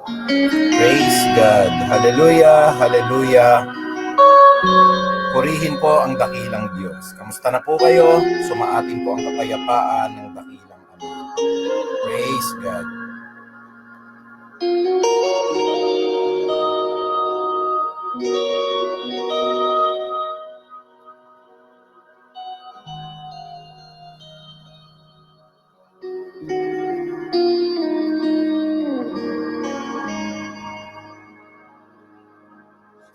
Praise God. Hallelujah, hallelujah. Purihin po ang dakilang Diyos. Kamusta na po kayo? Sumaatin po ang kapayapaan ng dakilang Ama. Praise God.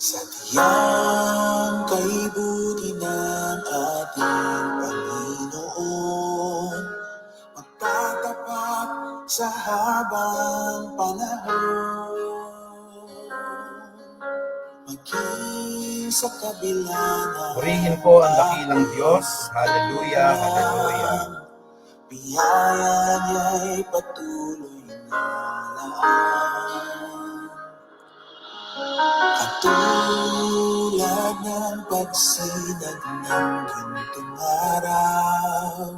Sadyang kay buti ng ating Panginoon, magtatapat sa habang panahon. Maging sa kabila ng Purihin po ang dakilang Diyos. Hallelujah, hallelujah. biyaya niya'y patuloy na laan. Katulad ng pagsinag ng gintong araw,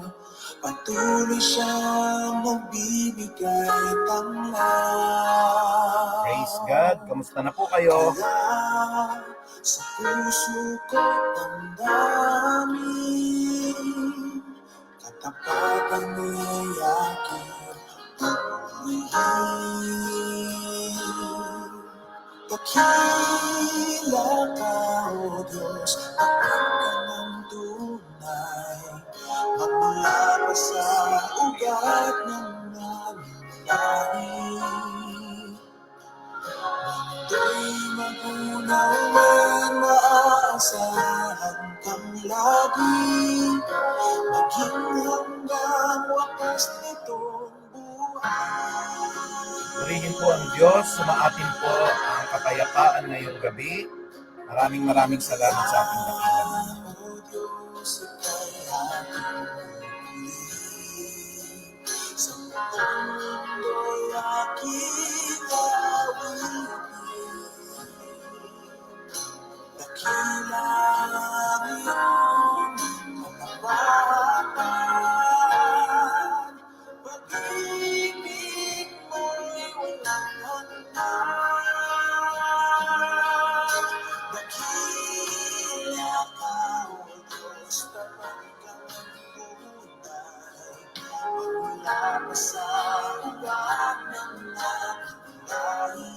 patuloy siyang nagbibigay tanglaw. Praise God. Kamusta na po kayo? Kaya sa puso ko't damdamin, katapatan niya'y aking pagpiliin. Dakila ka, O Diyos, tapat ka ng tunay, magmula pa sa ugat ng aming lahi. Mundo'y magunaw man, maaasahan kang lagi, maging hanggang wakas nitong buhay. Purihin po ang Diyos. Sumaatin po ang kapayapaan ngayong gabi. Maraming salamat sa ating dakilang Ama. O Diyos, ika'y aking purihin. Sa mundo'y aking awitin. Dakila ang iyong katapatan, pag-ibig mo'y walang hanggan. Dakila ka, O Diyos, tapat ka ng tunay, magmula pa sa ugat ng aking lahi.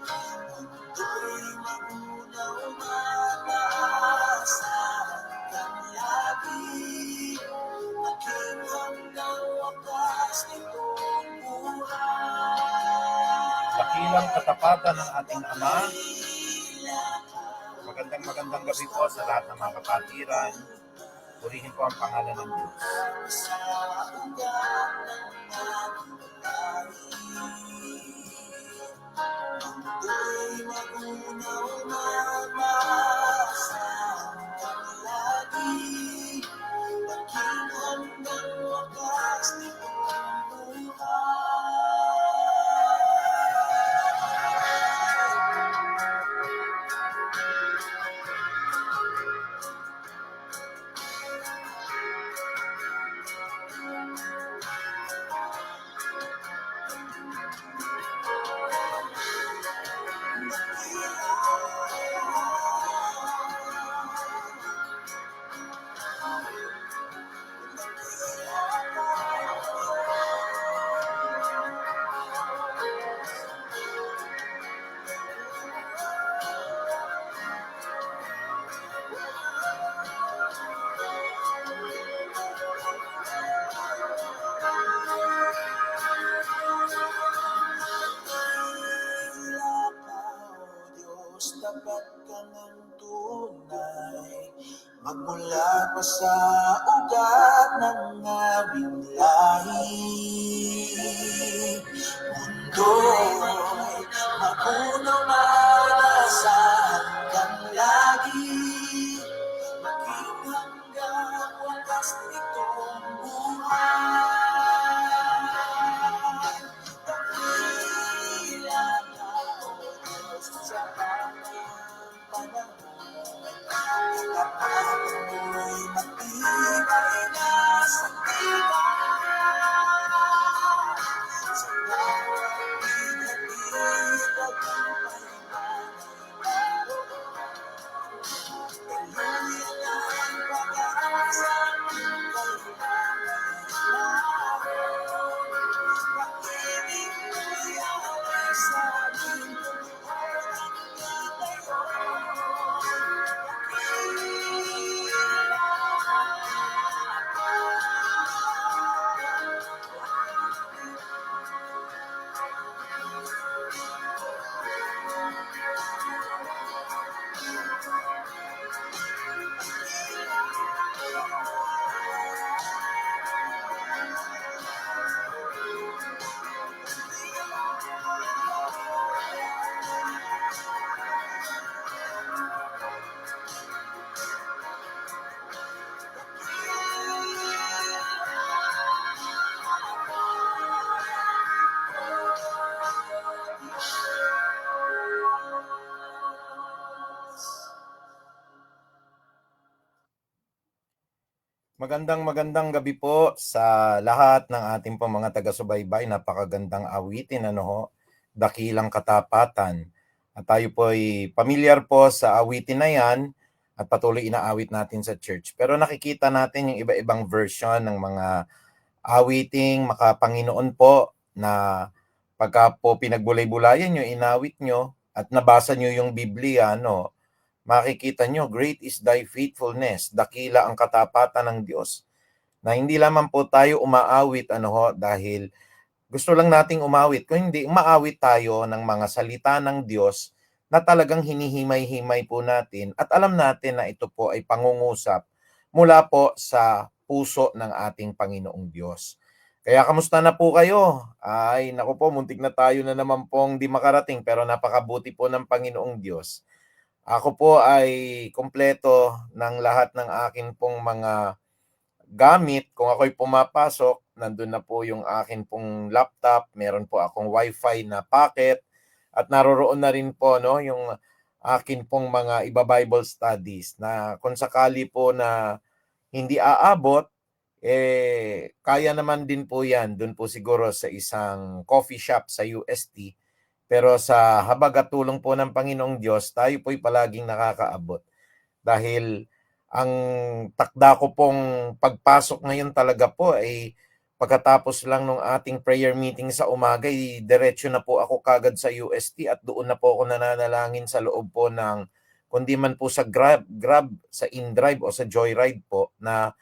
Mundo'y magunaw man, maaasahan kang lagi, maging hanggang wakas nitong buhay. Dakilang katapatan ng ating Ama. Magandang gabi po sa lahat ng mga kapatiran. Purihin po ang pangalan ng Diyos. Sa ugat ng aking lahi, mundo'y magunaw man, maaasahan kang lagi, maging hanggang wakas nitong buhay. Tapat ka ng tunay, magmula pa sa ugat ng aming lahi. Mundo'y magunaw, maaasahan kang lagi, maging hanggang wakas nitong buhay. Dakila ka, O Diyos, sa panahon, katapatan mo'y matibay na sandigan. Sa Magandang gabi po sa lahat ng ating po mga taga-subaybay. Napakagandang awitin, ano ho, Dakilang Katapatan. At tayo po ay pamilyar po sa awitin na yan at patuloy inaawit natin sa church. Pero nakikita natin yung iba-ibang version ng mga awiting makapanginoon po na pagka po pinagbulay-bulayan nyo, inawit nyo at nabasa nyo yung Biblia, no, makikita nyo, great is thy faithfulness, dakila ang katapatan ng Diyos. Na hindi lamang po tayo umaawit dahil gusto lang nating umawit, kung hindi umaawit tayo ng mga salita ng Diyos na talagang hinihimay-himay po natin at alam natin na ito po ay pangungusap mula po sa puso ng ating Panginoong Diyos. Kaya kamusta na po kayo? Ay, naku po, muntik na tayo na naman pong di makarating pero napakabuti po ng Panginoong Diyos. Ako po ay kumpleto ng lahat ng akin pong mga gamit. Kung ako'y pumapasok, nandun na po yung akin pong laptop, meron po akong wifi na packet, at naroroon na rin po yung akin pong mga iba-Bible studies na kung sakali po na hindi aabot, kaya naman din po yan, dun po siguro sa isang coffee shop sa UST. Pero sa habag at tulong po ng Panginoong Diyos, tayo po'y palaging nakakaabot. Dahil ang takda ko pong pagpasok ngayon talaga po ay pagkatapos lang ng ating prayer meeting sa umaga, diretso na po ako kagad sa UST at doon na po ako nananalangin sa loob po ng, kundi man po sa Grab, sa InDrive o sa Joyride po na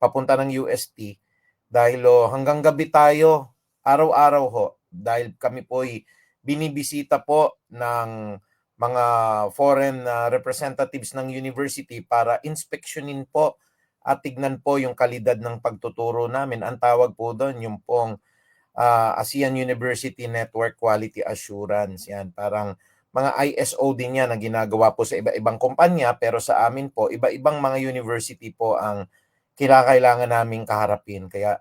papunta ng UST. Dahil hanggang gabi tayo, araw-araw ho, dahil kami po'y binibisita po ng mga foreign representatives ng university para inspeksyonin po at tignan po yung kalidad ng pagtuturo namin. Ang tawag po doon, yung pong ASEAN University Network Quality Assurance. Yan, parang mga ISO din yan na ginagawa po sa iba-ibang kumpanya, pero sa amin po, iba-ibang mga university po ang kinakailangan naming kaharapin. Kaya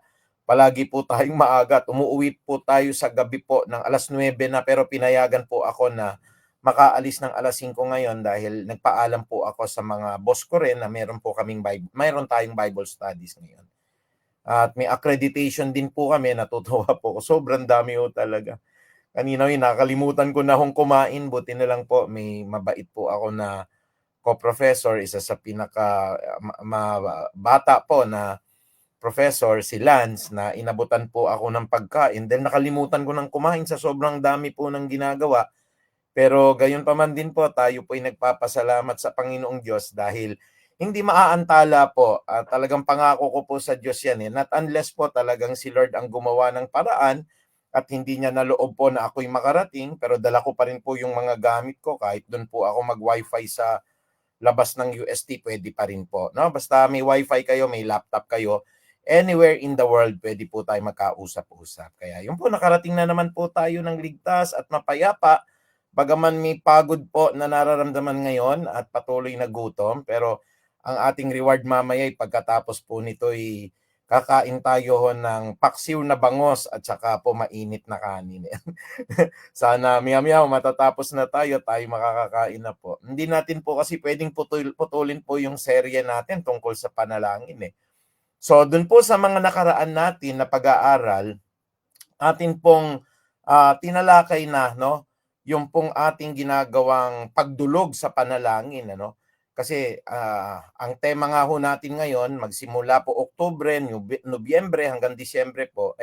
palagi po tayong maaga at umuwi po tayo sa gabi po ng 9:00 na, pero pinayagan po ako na makaalis ng 5:00 ngayon dahil nagpaalam po ako sa mga boss ko rin na mayroon tayong Bible studies ngayon. At may accreditation din po kami, natutuwa po ako. Sobrang dami po talaga. Kanina nakalimutan ko na hong kumain, buti na lang po may mabait po ako na co-professor, isa sa pinaka bata po na professor, si Lance, na inabutan po ako ng pagkain dahil nakalimutan ko ng kumain sa sobrang dami po ng ginagawa. Pero gayon pa man din po, tayo po ay nagpapasalamat sa Panginoong Diyos dahil hindi maaantala po. Talagang pangako ko po sa Diyos yan. Not unless po talagang si Lord ang gumawa ng paraan at hindi niya naloob po na ako'y makarating, pero dala ko pa rin po yung mga gamit ko. Kahit doon po ako mag-wifi sa labas ng UST, pwede pa rin po. No? Basta may wifi kayo, may laptop kayo, anywhere in the world, pwede po tayo magkausap-usap. Kaya yun po, nakarating na naman po tayo ng ligtas at mapayapa. Bagaman may pagod po na nararamdaman ngayon at patuloy na gutom, pero ang ating reward mamaya ay pagkatapos po nito ay kakain tayo ng paksiw na bangos at saka po mainit na kanin. Sana maya-maya matatapos na tayo makakakain na po. Hindi natin po kasi pwedeng putulin po yung serye natin tungkol sa panalangin eh. So dun po sa mga nakaraan natin na pag-aaral, atin pong tinalakay na yung pong ating ginagawang pagdulog sa panalangin kasi ang tema nga ho natin ngayon magsimula po Oktubre, Nobyembre hanggang Disyembre po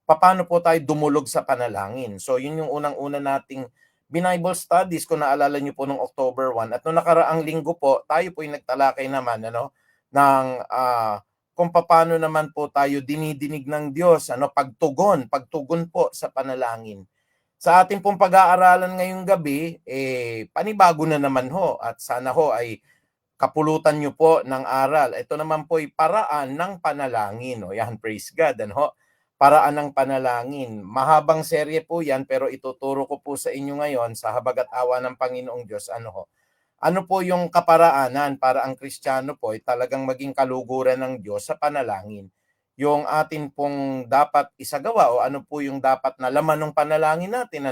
paano po tayo dumulog sa panalangin. So yun yung unang-una nating Bible studies kung naalala niyo po nung October 1 at nung nakaraang linggo po tayo po yung nagtalakay naman ng kung paano naman po tayo dinidinig ng Diyos pagtugon po sa panalangin. Sa ating pong pag-aaralan ngayong gabi, panibago na naman ho at sana ho ay kapulutan nyo po ng aral. Ito naman po ay paraan ng panalangin. Yan, praise God. Paraan ng panalangin. Mahabang serye po yan pero ituturo ko po sa inyo ngayon sa habag at awa ng Panginoong Diyos. Ano po yung kaparaanan para ang Kristiyano po ay talagang maging kaluguran ng Diyos sa panalangin. Yung atin pong dapat isagawa o ano po yung dapat na laman ng panalangin natin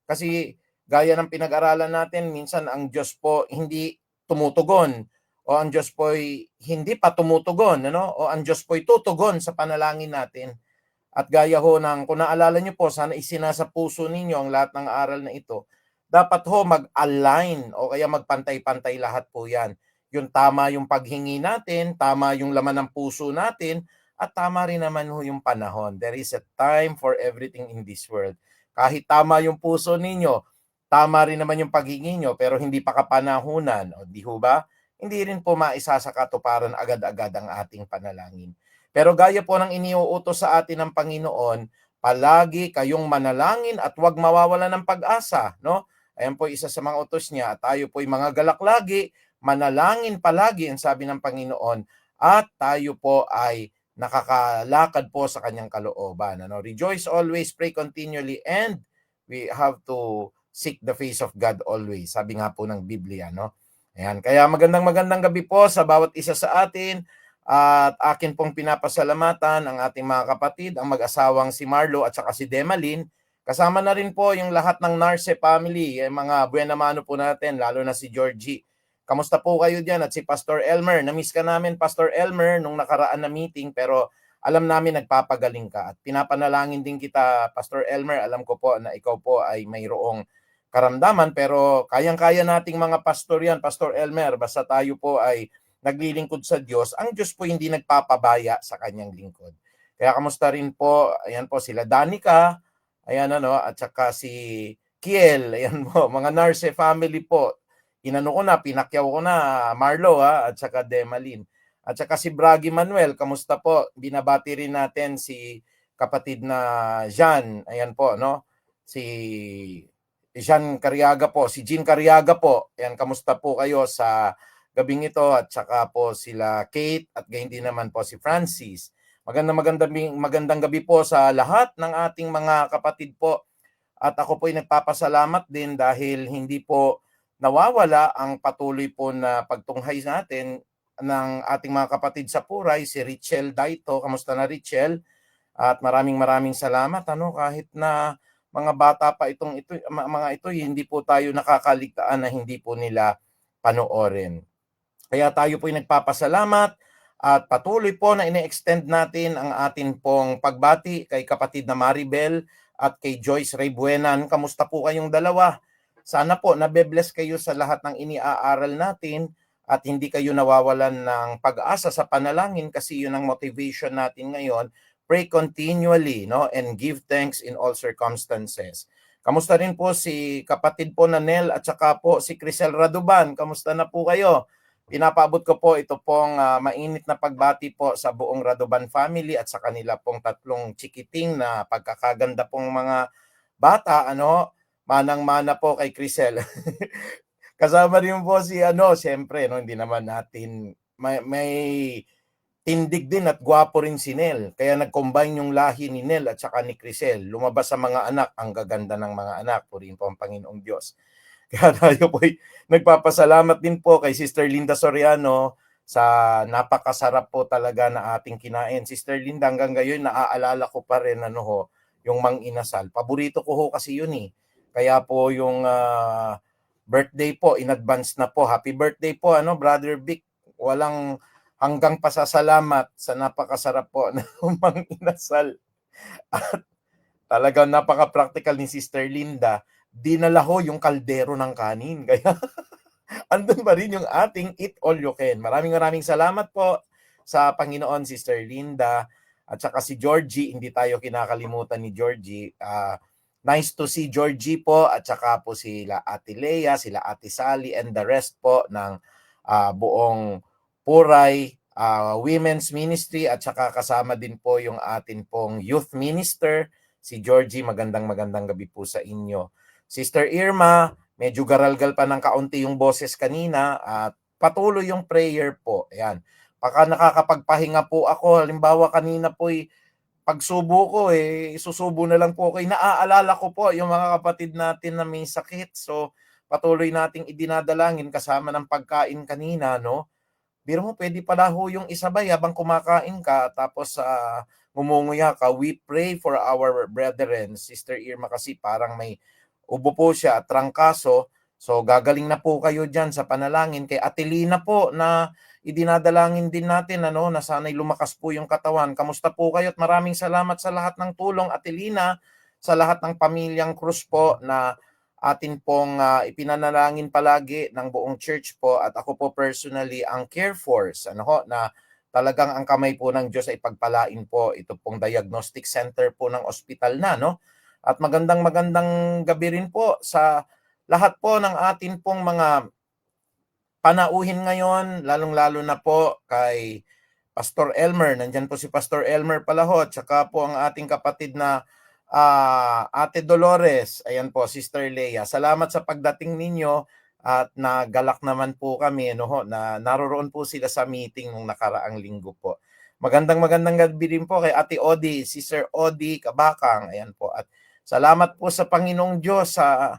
kasi gaya ng pinag-aralan natin minsan ang Diyos po hindi tumutugon o ang Diyos po'y hindi pa tumutugon, ano? O ang Diyos po'y tutugon sa panalangin natin. At gaya ho ng, kung naalala niyo po, sana isinasa puso ninyo ang lahat ng aral na ito. Dapat ho mag-align o kaya magpantay-pantay lahat po yan. Yung tama yung paghingi natin, tama yung laman ng puso natin, at tama rin naman ho yung panahon. There is a time for everything in this world. Kahit tama yung puso ninyo, tama rin naman yung paghingi nyo, pero hindi pa kapanahunan, o di ho ba? Hindi rin po maisa sa katuparan agad-agad ang ating panalangin. Pero gaya po ng iniuutos sa atin ng Panginoon, palagi kayong manalangin at huwag mawawala ng pag-asa, no? Ayan po isa sa mga utos niya. Tayo po'y mga galak lagi, manalangin palagi, ang sabi ng Panginoon, at tayo po ay nakakalakad po sa kanyang kalooban. Ano? Rejoice always, pray continually, and we have to seek the face of God always. Sabi nga po ng Biblia, no? Ayan, kaya magandang gabi po sa bawat isa sa atin. At akin pong pinapasalamatan ang ating mga kapatid, ang mag-asawang si Marlo at saka si Demalin. Kasama na rin po yung lahat ng Narce family, yung mga buena mano po natin, lalo na si Georgie. Kamusta po kayo dyan? At si Pastor Elmer, na-miss ka namin Pastor Elmer nung nakaraan na meeting, pero alam namin nagpapagaling ka. At pinapanalangin din kita Pastor Elmer, alam ko po na ikaw po ay mayroong karamdaman, pero kayang-kaya nating mga pastor yan Pastor Elmer, basta tayo po ay naglilingkod sa Diyos, ang Diyos po hindi nagpapabaya sa kanyang lingkod. Kaya kamusta rin po, ayan po sila Danica, ayan ano, at saka si Kiel, ayan po, mga Narce family po. Inano ko na, pinakyaw ko na, Marlo at saka Demalin. At saka si Bragi Manuel, kamusta po? Binabati rin natin si kapatid na Jean, ayan po, no? Si Jean Cariaga po, si Jean Cariaga po. Ayan, kamusta po kayo sa gabing ito, at saka po sila Kate at gayon din naman po si Francis. Magandang gabi po sa lahat ng ating mga kapatid po. At ako po ay nagpapasalamat din dahil hindi po nawawala ang patuloy po na pagtunghay natin ng ating mga kapatid sa Puray, si Richel Daito. Kamusta na Richel? At maraming salamat, ano, kahit na mga bata pa mga ito, hindi po tayo nakakaligtaan na hindi po nila panoorin. Kaya tayo po ay nagpapasalamat at patuloy po na ine-extend natin ang atin pong pagbati kay kapatid na Maribel at kay Joyce Raybuenan. Kamusta po kayong dalawa? Sana po nabe-bless kayo sa lahat ng iniaaral natin at hindi kayo nawawalan ng pag-asa sa panalangin, kasi yun ang motivation natin ngayon. Pray continually, no, and give thanks in all circumstances. Kamusta rin po si kapatid po na Nel at saka po si Crisel Raduban? Kamusta na po kayo? Pinapaabot ko po ito pong mainit na pagbati po sa buong Radoban family at sa kanila pong tatlong chikiting na pagkakaganda pong mga bata, ano, manang-mana po kay Crisel. Kasama rin po si siyempre, no, hindi naman natin may tindig din at gwapo rin si Nel. Kaya nag-combine yung lahi ni Nel at saka ni Crisel. Lumabas sa mga anak, ang gaganda ng mga anak. Purihin po ang Panginoong Diyos. Kaya tayo po ay nagpapasalamat din po kay Sister Linda Soriano sa napakasarap po talaga na ating kinain. Sister Linda, hanggang ngayon naaalala ko pa rin yung Mang Inasal. Paborito ko ho kasi yun eh. Kaya po yung birthday po, in advance na po. Happy birthday po, Brother Vic. Walang hanggang pasasalamat sa napakasarap po na Mang Inasal. At talagang napaka-practical ni Sister Linda. Dinala ho yung kaldero ng kanin. Kaya andun pa rin yung ating eat all you can. Maraming salamat po sa Panginoon, Sister Linda. At saka si Georgie, hindi tayo kinakalimutan ni Georgie. Nice to see Georgie po, at saka po sila Ate Lea, sila Ate Sally, and the rest po ng buong Puray Women's Ministry, at saka kasama din po yung atin pong youth minister, si Georgie. Magandang gabi po sa inyo. Sister Irma, medyo garalgal pa ng kaunti yung boses kanina at patuloy yung prayer po. Ayan. Baka nakakapagpahinga po ako. Halimbawa kanina po pagsubo ko isusubo na lang po ako. Naaalala ko po yung mga kapatid natin na may sakit. So patuloy nating idinadalangin kasama ng pagkain kanina, no? Biro mo, pwede pala ho yung isabay habang kumakain ka tapos ngumunguya ka. We pray for our brethren. Sister Irma kasi parang may ubo po siya at trangkaso. So gagaling na po kayo diyan sa panalangin. Kay Ate Lina po na idinadalangin din natin na sana'y lumakas po yung katawan. Kamusta po kayo? At maraming salamat sa lahat ng tulong, Ate Lina, sa lahat ng pamilyang Cruz po na atin pong ipinanalangin palagi ng buong church po, at ako po personally ang Care Force na talagang ang kamay po ng Diyos ay pagpalain po ito pong diagnostic center po ng ospital at magandang gabi rin po sa lahat po ng atin pong mga panauhin ngayon, lalong-lalo na po kay Pastor Elmer. Nandyan po si Pastor Elmer Palahot, tsaka po ang ating kapatid na Ate Dolores. Ayan po, Sister Leia. Salamat sa pagdating ninyo at nagalak naman po kami na naroroon po sila sa meeting nung nakaraang linggo po. Magandang gabi din po kay Ate Odi, Sister Odi Kabakang. Ayan po. At salamat po sa Panginoong Diyos sa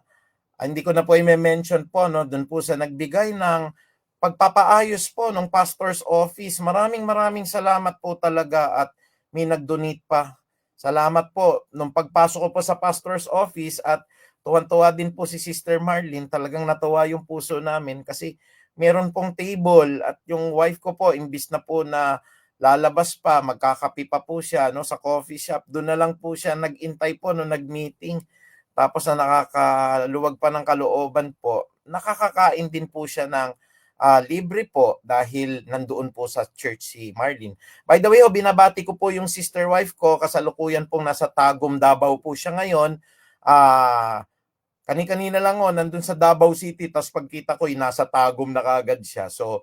hindi ko na po i-mention po doon po sa nagbigay ng pagpapaayos po ng pastor's office. Maraming salamat po talaga, at may nag-donate pa. Salamat po. Nung pagpasok ko po sa pastor's office, at tuwan-tuwa din po si Sister Marlene, talagang natuwa yung puso namin kasi meron pong table, at yung wife ko po, imbis na po na lalabas pa, magkakape pa po siya sa coffee shop, doon na lang po siya nag-intay po nung nag-meeting. Tapos na nakakaluwag pa ng kalooban po, nakakakain din po siya ng libre po dahil nandoon po sa church si Marlene. By the way, binabati ko po yung sister wife ko, kasalukuyan pong nasa Tagum, Davao po siya ngayon. Kani-kanina lang nandun sa Davao City, tapos pagkita ko nasa Tagum na kagad siya. So,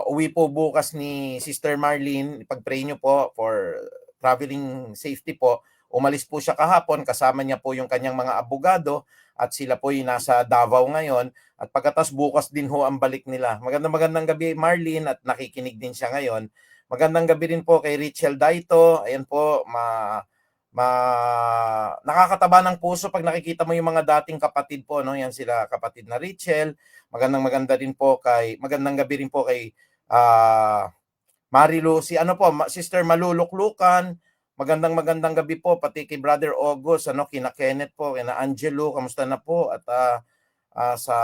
uwi po bukas ni Sister Marlene, pag-pray nyo po for traveling safety po. Umalis po siya kahapon, kasama niya po yung kanyang mga abogado, at sila po yung nasa Davao ngayon, at pagkatas bukas din ho ang balik nila. Magandang gabi Marlene, at nakikinig din siya ngayon. Magandang gabi rin po kay Richel Daito. Ayan po, nakakataba ng puso pag nakikita mo yung mga dating kapatid po, yan sila kapatid na Richel. Magandang gabi rin po kay Marilu, Sister Maluluklukan. Magandang gabi po pati kay Brother August, kina Kenneth po, kina Angelo, kamusta na po? At sa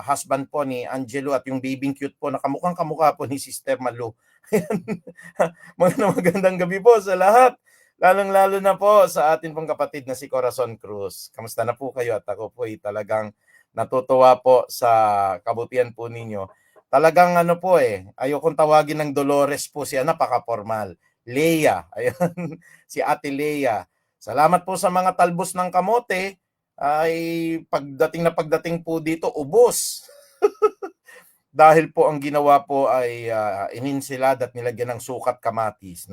husband po ni Angelo, at yung babying cute po na kamukha po ni Sister Malu. Magandang gabi po sa lahat. Lalong-lalo na po sa atin pong kapatid na si Corazon Cruz. Kamusta na po kayo? At ako po talagang natutuwa po sa kabutihan po ninyo. Talagang ayokong tawagin ng Dolores po siya, napaka-formal. Leia, ayun, si Ate Leia. Salamat po sa mga talbos ng kamote, ay pagdating po dito, ubos. Dahil po ang ginawa po ay ininsilad at nilagyan ng sukat kamatis,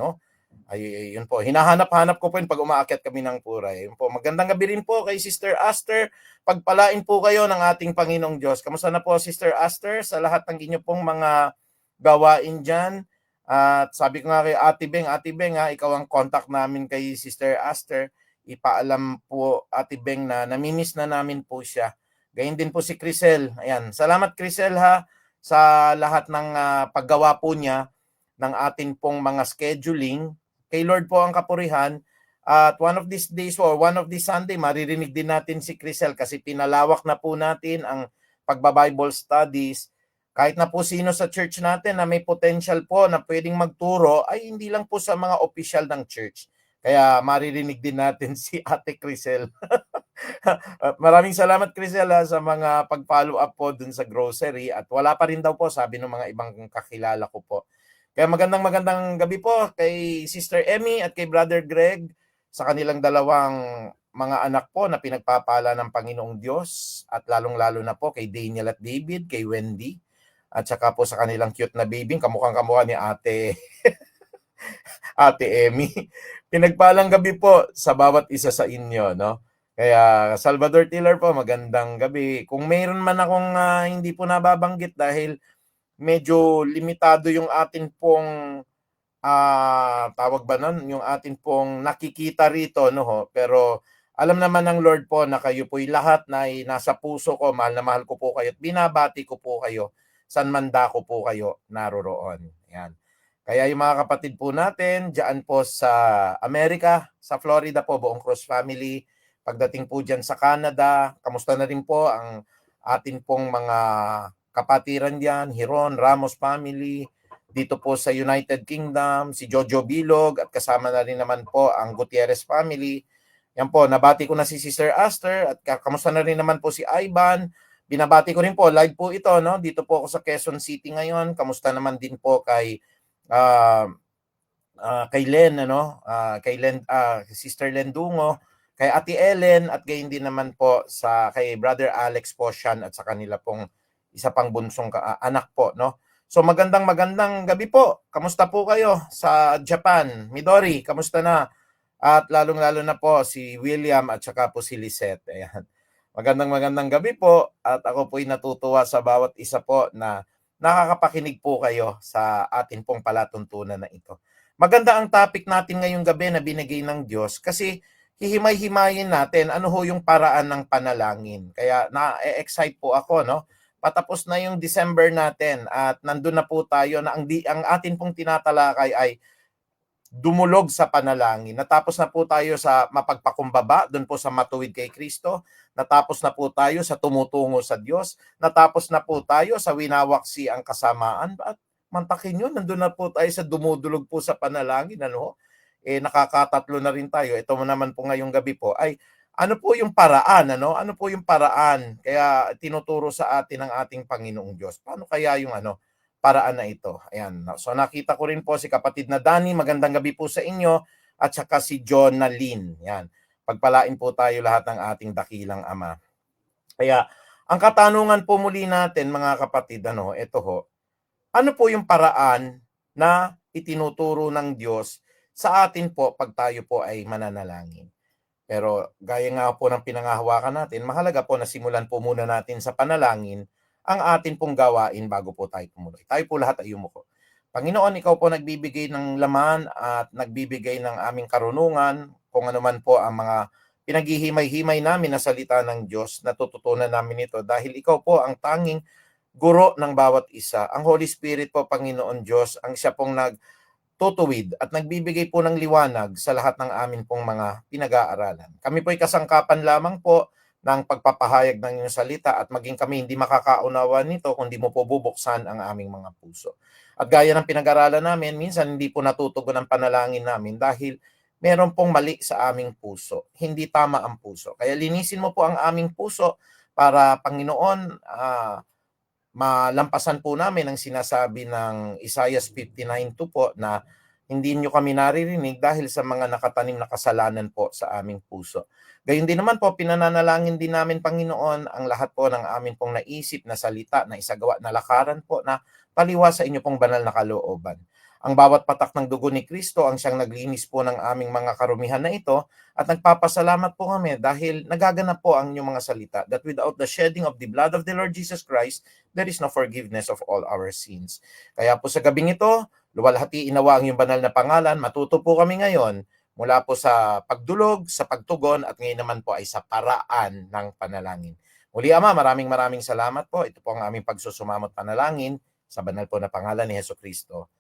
Ay, yun po. Hinahanap-hanap ko po yun pag umaakyat kami ng Puray. Yun po. Magandang gabi rin po kay Sister Aster. Pagpalain po kayo ng ating Panginoong Diyos. Kamusta na po, Sister Aster, sa lahat ng inyo pong mga gawain dyan? At sabi ko nga kay Ate Beng, ikaw ang contact namin kay Sister Aster. Ipaalam po, Ate Beng, na namimiss na namin po siya. Gayun din po si Crisel. Ayan. Salamat, Crisel, sa lahat ng paggawa po niya ng atin pong mga scheduling. Kay Lord po ang kapurihan. At one of these days or one of these Sunday, maririnig din natin si Crisel kasi pinalawak na po natin ang pagba-Bible studies. Kahit na po sino sa church natin na may potential po na pwedeng magturo, ay hindi lang po sa mga official ng church. Kaya maririnig din natin si Ate Crisel. Maraming salamat, Crisel, sa mga pag-follow up po dun sa grocery. At wala pa rin daw po, sabi ng mga ibang kakilala ko po. Kaya magandang gabi po kay Sister Emmy at kay Brother Greg, sa kanilang dalawang mga anak po na pinagpapala ng Panginoong Diyos, at lalong-lalo na po kay Daniel at David, kay Wendy, at saka po sa kanilang cute na baby, kamukhang-kamukha ni Ate Emmy. Pinagpalang gabi po sa bawat isa sa inyo, Kaya Salvador Tiller po, magandang gabi. Kung mayroon man akong hindi po nababanggit dahil medyo limitado yung atin pong tawag ba nun? Yung atin pong nakikita rito, Pero alam naman ng Lord po na kayo po'y lahat na nasa puso ko, mahal na mahal ko po kayo at binabati ko po kayo, san man dako po kayo naroroon. Yan. Kaya yung mga kapatid po natin, dyan po sa Amerika, sa Florida po, buong Cruz family. Pagdating po dyan sa Canada, kamusta na rin po ang atin pong mga kapatiran diyan, Hiron, Ramos family, dito po sa United Kingdom, si Jojo Bilog at kasama na rin naman po ang Gutierrez family. Yan po, nabati ko na si Sister Aster at kamusta na rin naman po si Ivan. Binabati ko rin po, live po ito, no? Dito po ako sa Quezon City ngayon. Kamusta naman din po kay Len, ano? Kay Len, Sister Len Dungo, kay Ate Ellen at gayon din naman po kay Brother Alex Poshan at sa kanila pong isa pang bunsong anak po, no? So magandang gabi po. Kamusta po kayo sa Japan? Midori, kamusta na? At lalong-lalo na po si William at saka po si Lisette. Ayan. Magandang gabi po at ako po'y natutuwa sa bawat isa po na nakakapakinig po kayo sa atin pong palatuntunan na ito. Maganda ang topic natin ngayong gabi na binigay ng Diyos kasi hihimay-himayin natin ano ho yung paraan ng panalangin. Kaya na-excite po ako, no? Patapos na yung December natin at nandun na po tayo na ang atin pong tinatalakay ay dumulog sa panalangin. Natapos na po tayo sa mapagpakumbaba, doon po sa matuwid kay Kristo. Natapos na po tayo sa tumutungo sa Diyos. Natapos na po tayo sa winawaksi ang kasamaan. At mantakin yun, nandun na po tayo sa dumudulog po sa panalangin. Ano? Nakakatatlo na rin tayo. Ito naman po ngayong gabi po ay ano po yung paraan, ano? Ano po yung paraan? Kaya tinuturo sa atin ng ating Panginoong Diyos. Paano kaya yung paraan na ito? Ayan. So nakita ko rin po si kapatid na Danny. Magandang gabi po sa inyo. At saka si John na Lynn. Yan. Pagpalain po tayo lahat ng ating dakilang Ama. Kaya ang katanungan po muli natin mga kapatid, ito ho. Ano po yung paraan na itinuturo ng Diyos sa atin po pag tayo po ay mananalangin? Pero gaya nga po ng pinangahawakan natin, mahalaga po na simulan po muna natin sa panalangin ang atin pong gawain bago po tayo tumuloy. Tayo po lahat ay yumuko. Panginoon, ikaw po nagbibigay ng laman at nagbibigay ng aming karunungan, kung ano man po ang mga pinaghihimay-himay namin na salita ng Diyos, natututunan namin ito dahil ikaw po ang tanging guro ng bawat isa. Ang Holy Spirit po, Panginoon Diyos, ang siya pong tutuwid at nagbibigay po ng liwanag sa lahat ng amin pong mga pinag-aaralan. Kami po ay kasangkapan lamang po ng pagpapahayag ng iyong salita at maging kami hindi makakaunawa nito kung di mo po bubuksan ang aming mga puso. At gaya ng pinag-aralan namin, minsan hindi po natutugon ang panalangin namin dahil meron pong mali sa aming puso. Hindi tama ang puso. Kaya linisin mo po ang aming puso para, Panginoon, malampasan po namin ang sinasabi ng Isaiah 59:2 po na hindi nyo kami naririnig dahil sa mga nakatanim na kasalanan po sa aming puso. Gayun din naman po, pinananalangin din namin, Panginoon, ang lahat po ng amin pong naisip na salita, na isagawa, na lakaran po na taliwa sa inyo pong banal na kalooban. Ang bawat patak ng dugo ni Kristo ang siyang naglinis po ng aming mga karumihan na ito at nagpapasalamat po kami dahil nagaganap po ang inyong mga salita that without the shedding of the blood of the Lord Jesus Christ, there is no forgiveness of all our sins. Kaya po sa gabing ito, luwalhati inawa ang iyong banal na pangalan. Matuto po kami ngayon mula po sa pagdulog, sa pagtugon, at ngayon naman po ay sa paraan ng panalangin. Muli, Ama, maraming salamat po. Ito po ang aming pagsusumamot panalangin sa banal po na pangalan ni Hesus Kristo.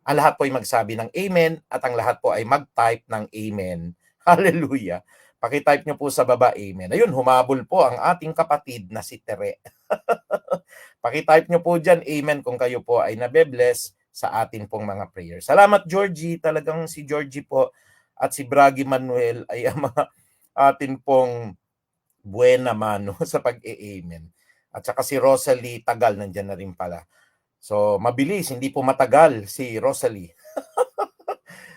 Ang lahat po ay magsabi ng Amen at ang lahat po ay mag-type ng Amen. Hallelujah. Paki-type nyo po sa baba, Amen. Ayun, humabol po ang ating kapatid na si Tere. Paki-type nyo po dyan, Amen, kung kayo po ay nabe-bless sa atin pong mga prayers. Salamat, Georgie. Talagang si Georgie po at si Bragi Manuel ay ang mga atin pong buena mano sa pag-e-amen. At saka si Rosalie Tagal, nandyan na rin pala. So, mabilis, hindi po matagal si Rosalie.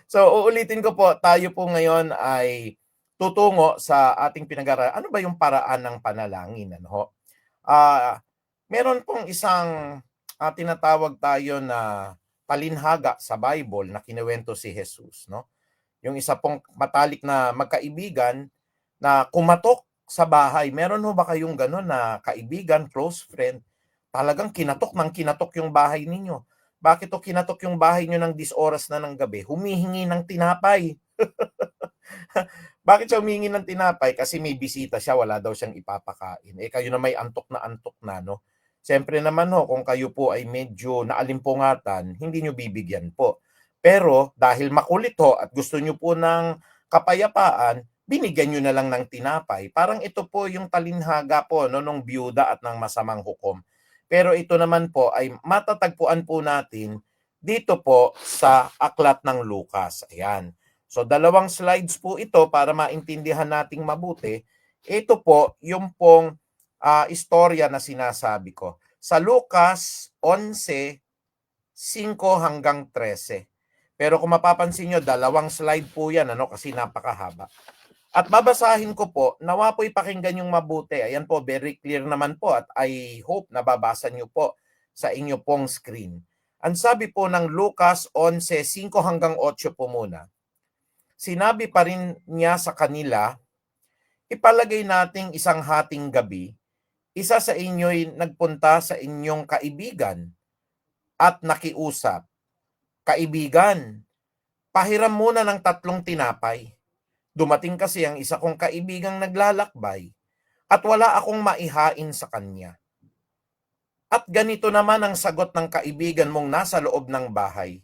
So, uulitin ko po, tayo po ngayon ay tutungo sa ating pinag-aralan. Ano ba yung paraan ng panalangin? Meron pong isang tinatawag tayo na palinhaga sa Bible na kinuwento si Jesus, no? Yung isa pong matalik na magkaibigan na kumatok sa bahay. Meron ho ba kayong gano'n na kaibigan, close friend, talagang kinatok yung bahay ninyo? Bakit o kinatok yung bahay nyo ng 10 oras na ng gabi? Humihingi ng tinapay. Bakit siya humihingi ng tinapay? Kasi may bisita siya, wala daw siyang ipapakain. Kayo na may antok na, no? Siyempre naman ho, kung kayo po ay medyo naalimpungatan, hindi nyo bibigyan po. Pero dahil makulit ho at gusto nyo po ng kapayapaan, binigyan nyo na lang ng tinapay. Parang ito po yung talinhaga po no, nung byuda at ng masamang hukom. Pero ito naman po ay matatagpuan po natin dito po sa aklat ng Lucas. Ayan. So dalawang slides po ito para maintindihan nating mabuti. Ito po yung pong istorya na sinasabi ko. Sa Lucas 11:5 hanggang 13. Pero kung mapapansin nyo, dalawang slide po yan kasi napakahaba. At babasahin ko po, nawa po'y pakinggan yung mabuti. Ayan po, very clear naman po at I hope nababasa nyo po sa inyo pong screen. Ang sabi po ng Lucas 11:5 hanggang 8 po muna. Sinabi pa rin niya sa kanila, ipalagay nating isang hating gabi, isa sa inyo'y nagpunta sa inyong kaibigan at nakiusap, kaibigan, pahiram muna ng 3 tinapay. Dumating kasi ang isa kong kaibigang naglalakbay at wala akong maihain sa kanya. At ganito naman ang sagot ng kaibigan mong nasa loob ng bahay.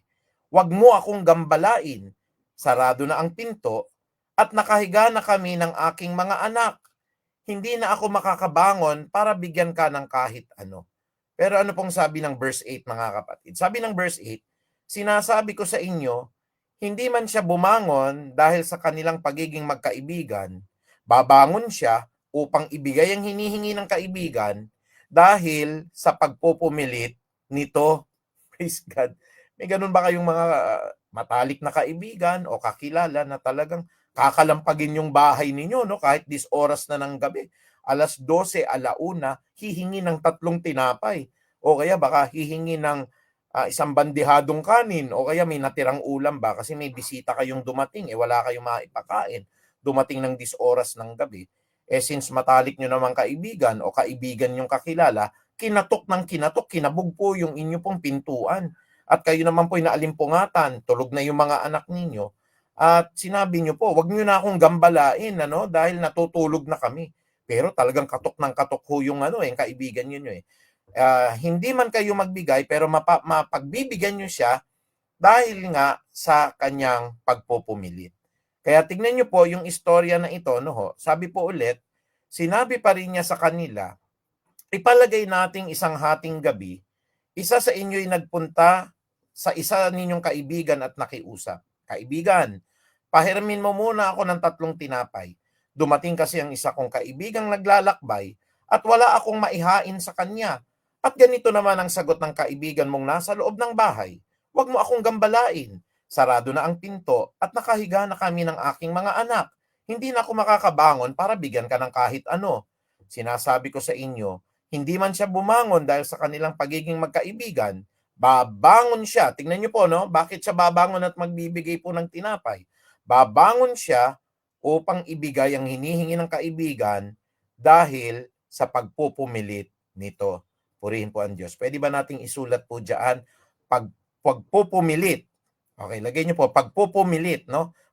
Huwag mo akong gambalain. Sarado na ang pinto at nakahiga na kami ng aking mga anak. Hindi na ako makakabangon para bigyan ka ng kahit ano. Pero ano pong sabi ng verse 8 mga kapatid? Sabi ng verse 8, sinasabi ko sa inyo, hindi man siya bumangon dahil sa kanilang pagiging magkaibigan, babangon siya upang ibigay ang hinihingi ng kaibigan dahil sa pagpupumilit nito. Praise God. May ganun ba kayong mga matalik na kaibigan o kakilala na talagang kakalampagin yung bahay ninyo kahit oras na ng gabi? 12:00, 1:00, hihingi ng 3 tinapay. O kaya baka hihingi ng isang bandihadong kanin o kaya may natirang ulam ba kasi may bisita kayong dumating, wala kayong maipakain. Dumating ng oras ng gabi. Since matalik nyo naman kaibigan o kaibigan yung kakilala, kinatok ng kinatok, kinabog po yung inyo pong pintuan. At kayo naman po inaalimpungatan, tulog na yung mga anak ninyo. At sinabi nyo po, wag nyo na akong gambalain dahil natutulog na kami. Pero talagang katok ng katok ho yung yung kaibigan niyo hindi man kayo magbigay pero mapagbibigyan nyo siya dahil nga sa kanyang pagpupumilit. Kaya tignan nyo po yung istorya na ito, sabi po ulit, sinabi pa rin niya sa kanila, ipalagay nating isang hating gabi, isa sa inyo'y nagpunta sa isa ninyong kaibigan at nakiusap. Kaibigan, pahiramin mo muna ako ng 3 tinapay. Dumating kasi ang isa kong kaibigang naglalakbay at wala akong maihain sa kanya. At ganito naman ang sagot ng kaibigan mong nasa loob ng bahay. Huwag mo akong gambalain. Sarado na ang pinto at nakahiga na kami ng aking mga anak. Hindi na ako makakabangon para bigyan ka ng kahit ano. Sinasabi ko sa inyo, hindi man siya bumangon dahil sa kanilang pagiging magkaibigan, babangon siya. Tingnan niyo po, bakit siya babangon at magbibigay po ng tinapay? Babangon siya upang ibigay ang hinihingi ng kaibigan dahil sa pagpupumilit nito. Purihin po ang Diyos. Pwede ba nating isulat po diyan pagpupumilit? Okay, lagay niyo po pagpupumilit,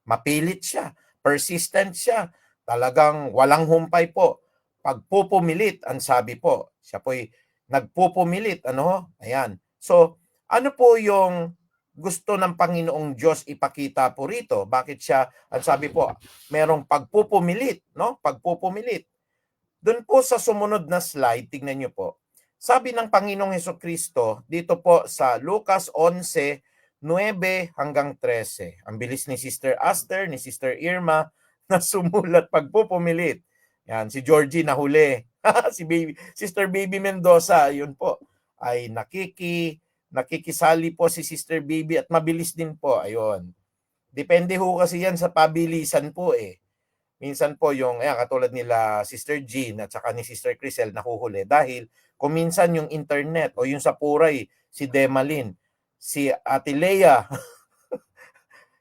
Mapilit siya, persistent siya, talagang walang humpay po. Pagpupumilit, ang sabi po. Siya po'y nagpupumilit, Ayan. So, ano po yung gusto ng Panginoong Diyos ipakita po rito? Bakit siya, ang sabi po, merong pagpupumilit, Pagpupumilit. Doon po sa sumunod na slide, tignan niyo po. Sabi ng Panginoong Hesukristo dito po sa Lucas 11:9 hanggang 13. Ang bilis ni Sister Aster, ni Sister Irma na sumulat pagpupumilit. Yan, si Georgie nahuli. Si Sister Baby Mendoza, yun po. Ay nakikisali po si Sister Baby at mabilis din po. Ayun. Depende ho kasi yan sa pabilisan po Minsan po yung katulad nila Sister Jean at saka ni Sister Crisel nahuhuli dahil kung minsan yung internet o yung sa Puray, si Demalin, si Ate Lea,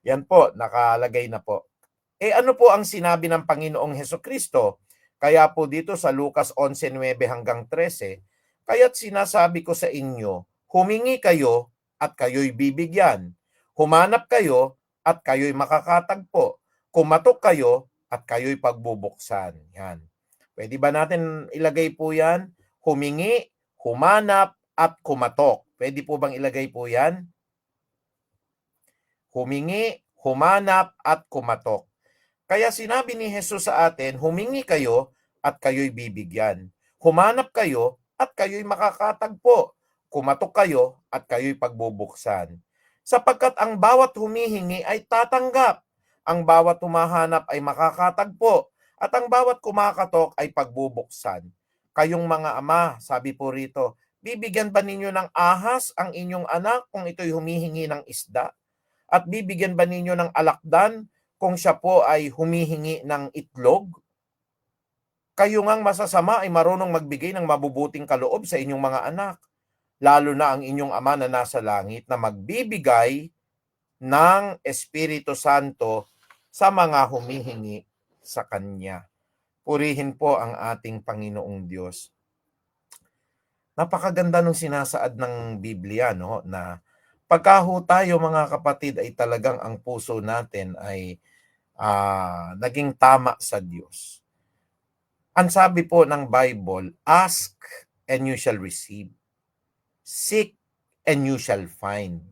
yan po, nakalagay na po. Ano po ang sinabi ng Panginoong Hesukristo? Kaya po dito sa Lucas 11:9 hanggang 13, kaya't sinasabi ko sa inyo, humingi kayo at kayo'y bibigyan. Humanap kayo at kayo'y makakatagpo. Kumatok kayo at kayo'y pagbubuksan. Yan. Pwede ba natin ilagay po yan? Humingi, humanap, at kumatok. Pwede po bang ilagay po yan? Humingi, humanap, at kumatok. Kaya sinabi ni Jesus sa atin, humingi kayo at kayo'y bibigyan. Humanap kayo at kayo'y makakatagpo. Kumatok kayo at kayo'y pagbubuksan. Sapagkat ang bawat humihingi ay tatanggap. Ang bawat humahanap ay makakatagpo. At ang bawat kumakatok ay pagbubuksan. Kayong mga ama, sabi po rito, bibigyan ba ninyo ng ahas ang inyong anak kung ito'y humihingi ng isda? At bibigyan ba ninyo ng alakdan kung siya po ay humihingi ng itlog? Kayo ngang masasama ay marunong magbigay ng mabubuting kaloob sa inyong mga anak, lalo na ang inyong Ama na nasa langit na magbibigay ng Espiritu Santo sa mga humihingi sa Kanya. Purihin po ang ating Panginoong Diyos. Napakaganda nung sinasaad ng Biblia, no, na pagka ho tayo mga kapatid ay talagang ang puso natin ay naging tama sa Diyos. Ang sabi po ng Bible, ask and you shall receive. Seek and you shall find.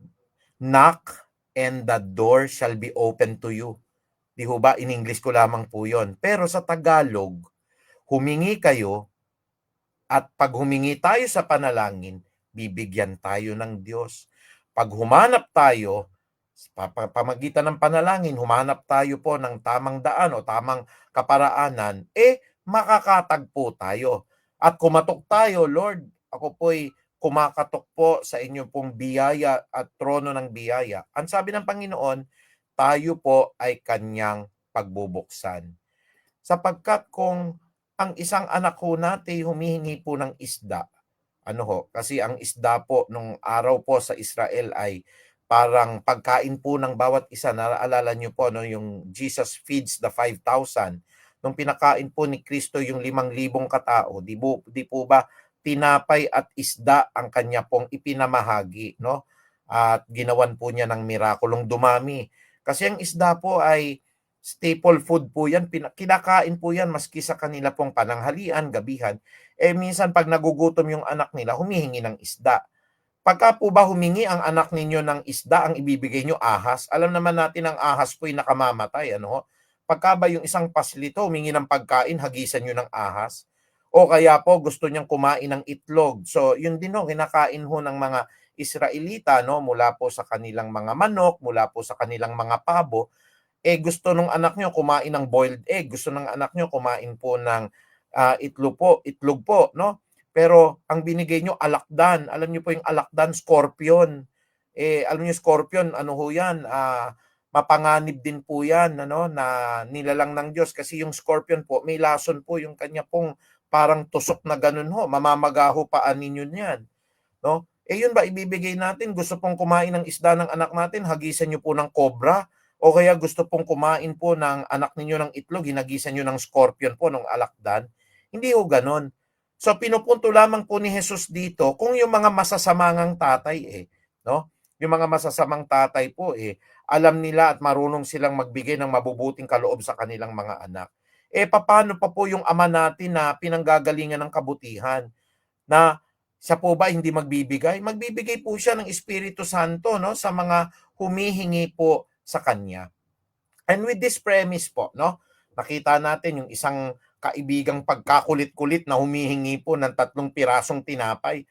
Knock and the door shall be open to you. Di ho ba? In English ko lamang po yon. Pero sa Tagalog, humingi kayo at pag humingi tayo sa panalangin, bibigyan tayo ng Diyos. Pag humanap tayo, pamagitan ng panalangin, humanap tayo po ng tamang daan o tamang kaparaanan, makakatagpo tayo. At kumatok tayo, Lord, ako po'y kumakatok po sa inyo pong biyaya at trono ng biyaya. Ang sabi ng Panginoon, tayo po ay kanyang pagbubuksan. Sapagkat kung ang isang anak ko natin humihingi po ng isda, kasi ang isda po nung araw po sa Israel ay parang pagkain po ng bawat isa. Naalala niyo po, no, yung Jesus feeds the 5,000. Nung pinakain po ni Kristo yung 5,000 katao, di po ba tinapay at isda ang kanya pong ipinamahagi, no? At ginawan po niya ng mirakulong dumami. Kasi ang isda po ay staple food po yan, kinakain po yan maski sa kanila pong pananghalian, gabihan. Minsan pag nagugutom yung anak nila, humihingi ng isda. Pagka po ba humingi ang anak ninyo ng isda, ang ibibigay nyo ahas, alam naman natin ang ahas po'y nakamamatay, ano? Pagka ba yung isang paslito, humingi ng pagkain, hagisan nyo ng ahas? O kaya po gusto niyang kumain ng itlog. So, yun din ho, kinakain ho ng mga Israelita, no? Mula po sa kanilang mga manok, mula po sa kanilang mga pabo. Gusto nung anak nyo kumain ng boiled egg, gusto ng anak nyo kumain po ng itlog po, no? Pero ang binigay nyo alakdan. Alam niyo po yung alakdan, scorpion. Alam niyo scorpion, ano ho yan? Mapanganib din po yan, ano, na nilalang ng Diyos. Kasi yung scorpion po, may lason po yung kanya pong parang tusok na ganun ho. Mamamagaho paan ninyo yan. No? Yun ba, ibibigay natin? Gusto pong kumain ng isda ng anak natin, hagisan nyo po ng cobra. O kaya gusto pong kumain po ng anak ninyo ng itlog, hinagisan nyo ng scorpion po, ng alakdan. Hindi ho ganon. So pinupunto lamang po ni Jesus dito kung yung mga masasamangang tatay no? Yung mga masasamang tatay po alam nila at marunong silang magbigay ng mabubuting kaloob sa kanilang mga anak. Paano pa po yung ama natin na pinanggagalingan ng kabutihan na siya po ba hindi magbibigay? Magbibigay po siya ng Espiritu Santo, no, sa mga humihingi po sa kanya. And with this premise po, no, nakita natin yung isang kaibigang pagkakulit-kulit na humihingi po ng 3 pirasong tinapay.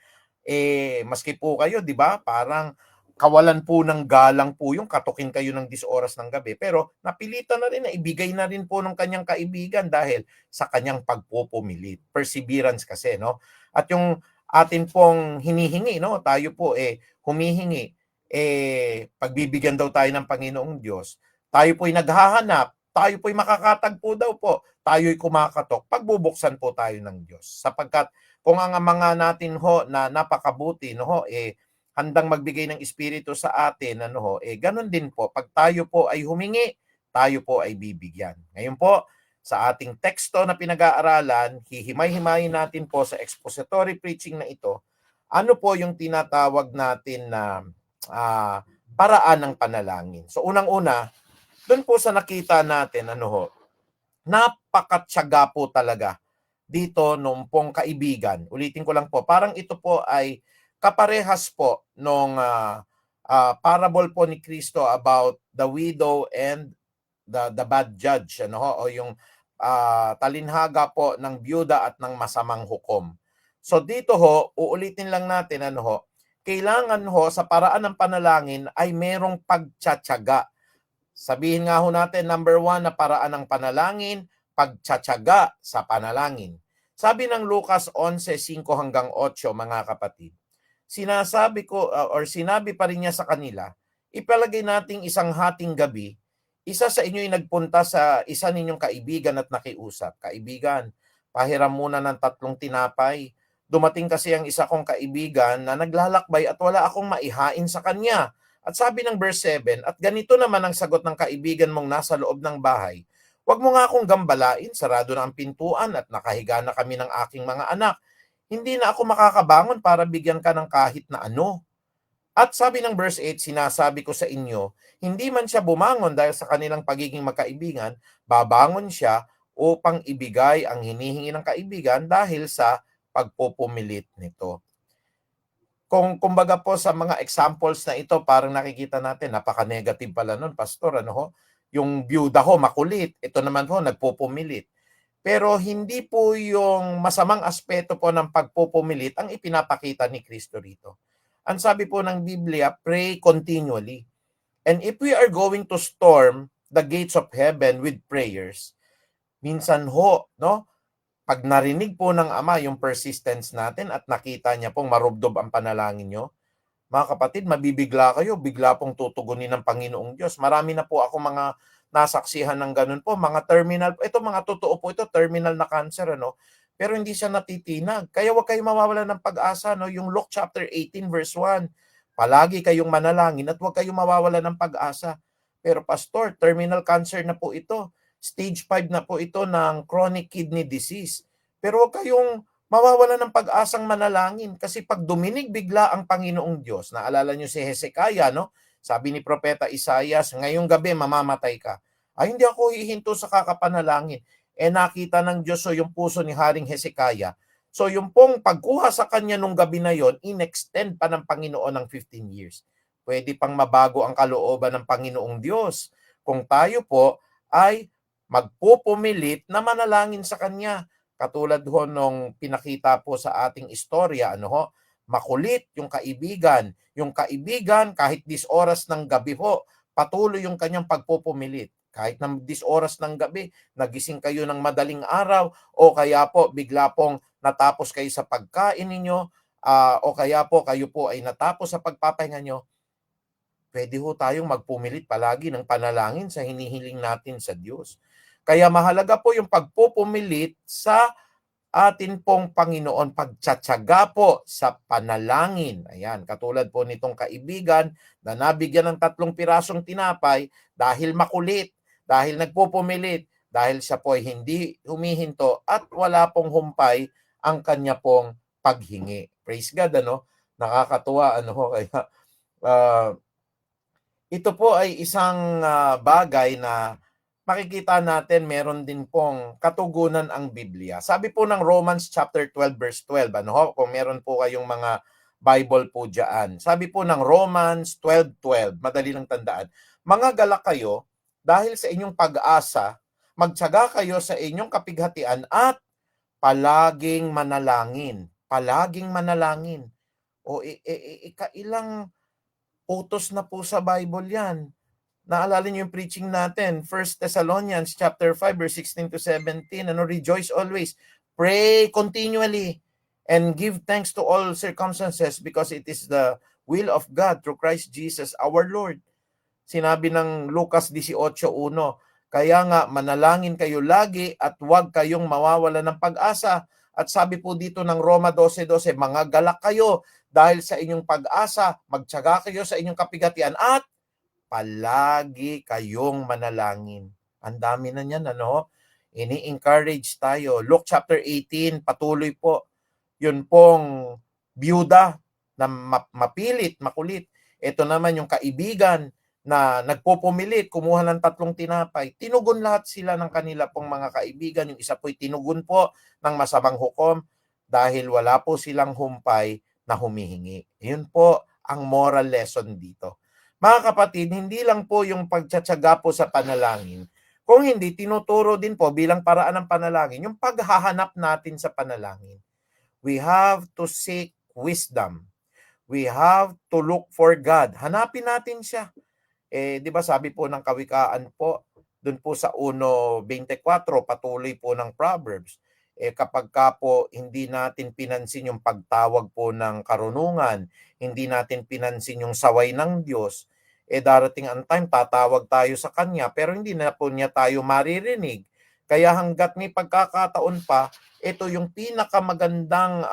Maski po kayo, di ba, parang kawalan po ng galang po yung katukin kayo ng 10 oras ng gabi. Pero napilitan na rin na ibigay na rin po ng kanyang kaibigan dahil sa kanyang pagpupumilit. Perseverance kasi, no? At yung atin pong hinihingi, no, tayo po humihingi, pagbibigyan daw tayo ng Panginoong Diyos. Tayo po'y naghahanap, tayo po'y makakatagpo daw po, tayo'y kumakatok, pagbubuksan po tayo ng Diyos. Sapagkat kung ang mga natin ho na napakabuti, no ho, handang magbigay ng Espiritu sa atin, ano ho, ganun din po, pag tayo po ay humingi, tayo po ay bibigyan. Ngayon po, sa ating teksto na pinag-aaralan, hihimay-himayin natin po sa expository preaching na ito, ano po yung tinatawag natin na paraan ng panalangin. So unang-una, doon po sa nakita natin, ano ho, napakatyaga po talaga dito nung pong kaibigan. Ulitin ko lang po, parang ito po ay kaparehas po nung parable po ni Kristo about the widow and the bad judge, ano ho, o yung talinhaga po ng byuda at ng masamang hukom. So dito ho, uulitin lang natin, ano ho, kailangan ho sa paraan ng panalangin ay merong pagtsatsaga. Sabihin nga ho natin, number 1 na paraan ng panalangin, pagtsatsaga sa panalangin. Sabi ng Lucas 11:5-8, mga kapatid, sinasabi ko or sinabi pa rin niya sa kanila, ipalagay nating isang hating gabi, isa sa inyo ay nagpunta sa isa ninyong kaibigan at nakiusap, "Kaibigan, pahiram muna ng 3 tinapay. Dumating kasi ang isa kong kaibigan na naglalakbay at wala akong maihain sa kanya." At sabi ng verse 7, "At ganito naman ang sagot ng kaibigan mong nasa loob ng bahay. Huwag mo nga akong gambalain, sarado na ang pintuan at nakahiga na kami ng aking mga anak. Hindi na ako makakabangon para bigyan ka ng kahit na ano." At sabi ng verse 8, "Sinasabi ko sa inyo, hindi man siya bumangon dahil sa kanilang pagiging magkaibigan, babangon siya upang ibigay ang hinihingi ng kaibigan dahil sa pagpupumilit nito." Kung kumbaga po sa mga examples na ito, parang nakikita natin, napaka-negative pala nun, pastor, ano ho? Yung byuda ho, makulit. Ito naman ho, nagpupumilit. Pero hindi po yung masamang aspeto po ng pagpupumilit ang ipinapakita ni Kristo rito. Ang sabi po ng Biblia, pray continually. And if we are going to storm the gates of heaven with prayers, minsan ho, no? Pag narinig po ng Ama yung persistence natin at nakita niya pong marubdob ang panalangin nyo, mga kapatid, mabibigla kayo, bigla pong tutugunin ng Panginoong Diyos. Marami na po ako mga nasaksihan ng ganun po, mga terminal, ito mga totoo po ito, terminal na cancer, ano? Pero hindi siya natitinag. Kaya huwag kayong mawawala ng pag-asa, no? Yung Luke chapter 18 verse 1, palagi kayong manalangin at huwag kayong mawawala ng pag-asa. Pero pastor, terminal cancer na po ito. Stage 5 na po ito ng chronic kidney disease. Pero huwag kayong mawawala ng pag-asang manalangin kasi pag duminig bigla ang Panginoong Diyos, naalala niyo si Hezekiah, no? Sabi ni Propeta Isaias, ngayong gabi mamamatay ka. Ay, hindi ako hihinto sa kakapanalangin. Nakita ng Diyos yung puso ni Haring Hezekiah. So yung pong pagkuha sa kanya nung gabi na yon, in-extend pa ng Panginoon ng 15 years. Pwede pang mabago ang kalooban ng Panginoong Diyos kung tayo po ay magpupumilit na manalangin sa Kanya. Katulad ho nung pinakita po sa ating istorya, ano ho, makulit yung kaibigan. Yung kaibigan, kahit 10 oras ng gabi ho, patuloy yung kanyang pagpupumilit. Kahit ng 10 oras ng gabi, nagising kayo ng madaling araw, o kaya po bigla pong natapos kayo sa pagkain ninyo, o kaya po kayo po ay natapos sa pagpapahinga nyo, pwede ho tayong magpumilit palagi ng panalangin sa hinihiling natin sa Diyos. Kaya mahalaga po yung pagpupumilit sa atin pong Panginoon, pagtsatsaga po sa panalangin. Ayan, katulad po nitong kaibigan na nabigyan ng 3 pirasong tinapay dahil makulit, dahil nagpupumilit, dahil siya po ay hindi humihinto at wala pong humpay ang kanya pong paghingi. Praise God, ano? Nakakatuwa, ano ho, kaya ito po ay isang bagay na makikita natin meron din pong katugunan ang Biblia. Sabi po ng Romans chapter 12 verse 12, ano ho, kung meron po kayong mga Bible po diyan. Sabi po ng Romans 12:12, madali lang tandaan. Mga galak kayo dahil sa inyong pag-asa, magtiyaga kayo sa inyong kapighatian at palaging manalangin. Palaging manalangin. O ikailang utos na po sa Bible yan. Naalala niyo yung preaching natin, 1 Thessalonians chapter 5 verse 16 to 17, ano, rejoice always, pray continually, and give thanks to all circumstances because it is the will of God through Christ Jesus our Lord. Sinabi ng Lucas 18:1, kaya nga manalangin kayo lagi at huwag kayong mawawala ng pag-asa. At sabi po dito ng Roma 12:12, mga galak kayo dahil sa inyong pag-asa, magtiyaga kayo sa inyong kapigatian at palagi kayong manalangin. Ang dami na niyan, ano? Ini-encourage tayo. Luke chapter 18, patuloy po. Yun pong byuda na mapilit, makulit. Ito naman yung kaibigan na nagpupumilit, kumuha ng 3 tinapay. Tinugon lahat sila ng kanila pong mga kaibigan. Yung isa po'y tinugon po ng masamang hukom dahil wala po silang humpay na humihingi. Yun po ang moral lesson dito. Mga kapatid, hindi lang po yung pagtsatsaga po sa panalangin, Kung hindi, tinuturo din po bilang paraan ng panalangin, yung paghahanap natin sa panalangin. We have to seek wisdom. We have to look for God. Hanapin natin siya. Di ba sabi po ng Kawikaan po, dun po sa 1:24, patuloy po ng Proverbs, kapag ka po hindi natin pinansin yung pagtawag po ng karunungan, hindi natin pinansin yung saway ng Diyos, darating ang time, tatawag tayo sa Kanya, pero hindi na po niya tayo maririnig. Kaya hanggat may pagkakataon pa, ito yung pinakamagandang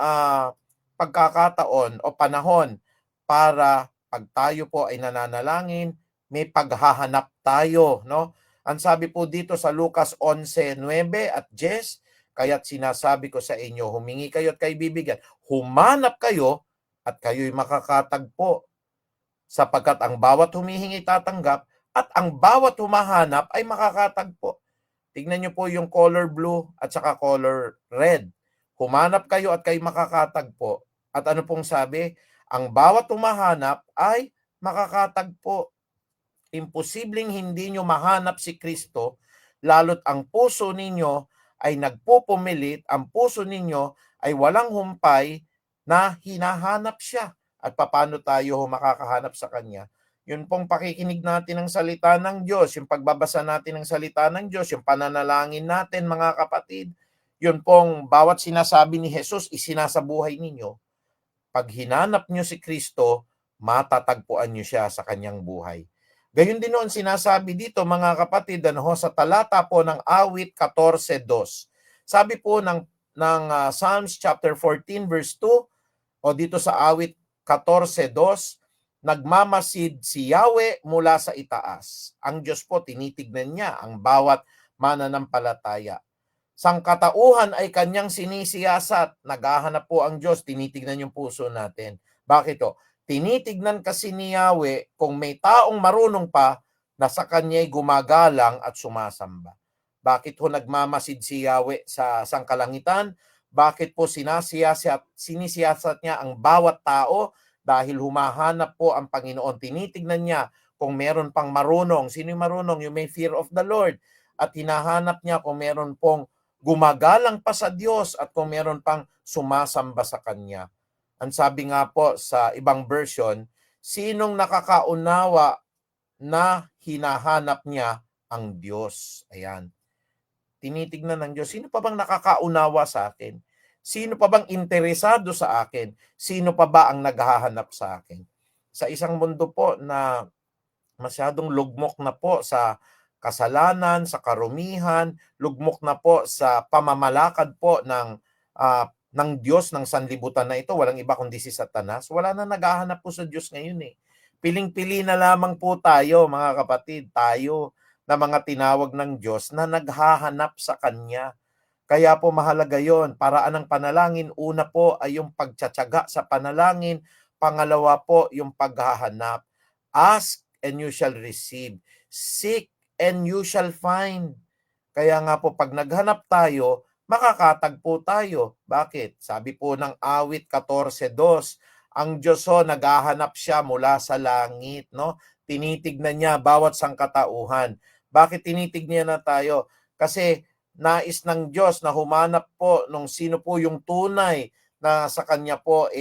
pagkakataon o panahon para pag tayo po ay nananalangin, may paghahanap tayo, no? Ang sabi po dito sa Lucas 11:9 at 10, kaya't sinasabi ko sa inyo, humingi kayo at kayo bibigyan. Humanap kayo at kayo'y makakatagpo. Sapagkat ang bawat humihingi tatanggap at ang bawat humahanap ay makakatagpo. Tignan niyo po yung color blue at saka color red. Humanap kayo at kayo makakatagpo. At ano pong sabi? Ang bawat humahanap ay makakatagpo. Imposibleng hindi nyo mahanap si Kristo, lalo't ang puso ninyo ay nagpupumilit, ang puso ninyo ay walang humpay na hinahanap siya. At paano tayo makakahanap sa Kanya? Yun pong pakikinig natin ng salita ng Diyos, yung pagbabasa natin ng salita ng Diyos, yung pananalangin natin mga kapatid, yun pong bawat sinasabi ni Jesus, isinasabuhay ninyo. Pag hinanap nyo si Kristo, matatagpuan nyo siya sa kanyang buhay. Gayon din noon sinasabi dito mga kapatid, sa talata po ng awit 14:2. Sabi po ng Psalms chapter 14 verse 2 o dito sa awit 14:2, nagmamasid si Yahweh mula sa itaas. Ang Diyos po tinitignan niya ang bawat mananampalataya. Sangkatauhan ay kanyang sinisiyasat. Naghahanap po ang Diyos, tinitignan yung puso natin. Bakit to? Tinitignan kasi ni Yahweh kung may taong marunong pa na sa kanya'y gumagalang at sumasamba. Bakit ho nagmamasid si Yahweh sa sangkalangitan? Bakit po sinisiyasat niya ang bawat tao? Dahil humahanap po ang Panginoon. Tinitignan niya kung meron pang marunong. Sino yung marunong? Yung may fear of the Lord. At hinahanap niya kung meron pong gumagalang pa sa Diyos at kung meron pang sumasamba sa Kanya. Ang sabi nga po sa ibang version, sinong nakakaunawa na hinahanap niya ang Diyos? Ayan. Tinitignan ng Diyos, sino pa bang nakakaunawa sa akin? Sino pa bang interesado sa akin? Sino pa ba ang naghahanap sa akin? Sa isang mundo po na masyadong lugmok na po sa kasalanan, sa karumihan, lugmok na po sa pamamalakad po ng Diyos ng sanlibutan na ito, walang iba kundi si Satanas. Wala na naghahanap po sa Diyos ngayon eh. Piling-pili na lamang po tayo, mga kapatid, tayo na mga tinawag ng Diyos na naghahanap sa Kanya. Kaya po mahalaga yon. Paraan ng panalangin, una po ay yung pagtsatsaga sa panalangin, pangalawa po yung paghahanap. Ask and you shall receive. Seek and you shall find. Kaya nga po pag naghanap tayo, makakatagpo tayo. Bakit? Sabi po ng awit 14:2, ang Diyos naghahanap siya mula sa langit, no? Tinitignan niya bawat sangkatauhan. Bakit tinitignan na tayo? Kasi nais ng Diyos na humanap po nung sino po yung tunay na sa Kanya po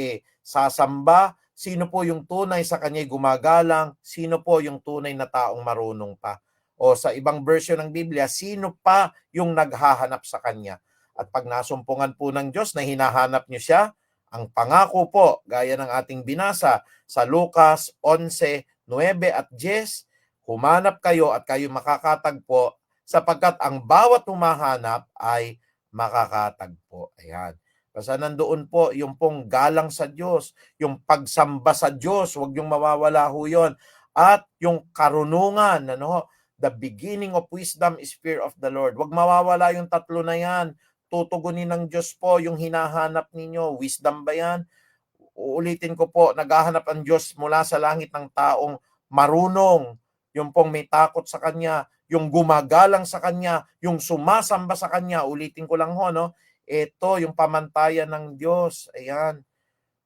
sasamba, sino po yung tunay sa Kanya gumagalang, sino po yung tunay na taong marunong pa. O sa ibang version ng Biblia, sino pa yung naghahanap sa Kanya. At pag nasumpungan po ng Diyos na hinahanap niyo siya, ang pangako po, gaya ng ating binasa sa Lucas 11:9 at 10, humanap kayo at kayo makakatagpo sapagkat ang bawat humahanap ay makakatagpo. Ayan. Basta nandoon po yung pong galang sa Diyos, yung pagsamba sa Diyos, huwag yung mawawala ho yun. At yung karunungan, the beginning of wisdom is fear of the Lord. Huwag mawawala yung tatlo na yan. Tutugunin ng Diyos po yung hinahanap ninyo. Wisdom ba yan? Uulitin ko po, naghahanap ang Diyos mula sa langit ng taong marunong, yung pong may takot sa Kanya, yung gumagalang sa Kanya, yung sumasamba sa Kanya. Ulitin ko lang ho, no? Ito yung pamantayan ng Diyos. Ayan.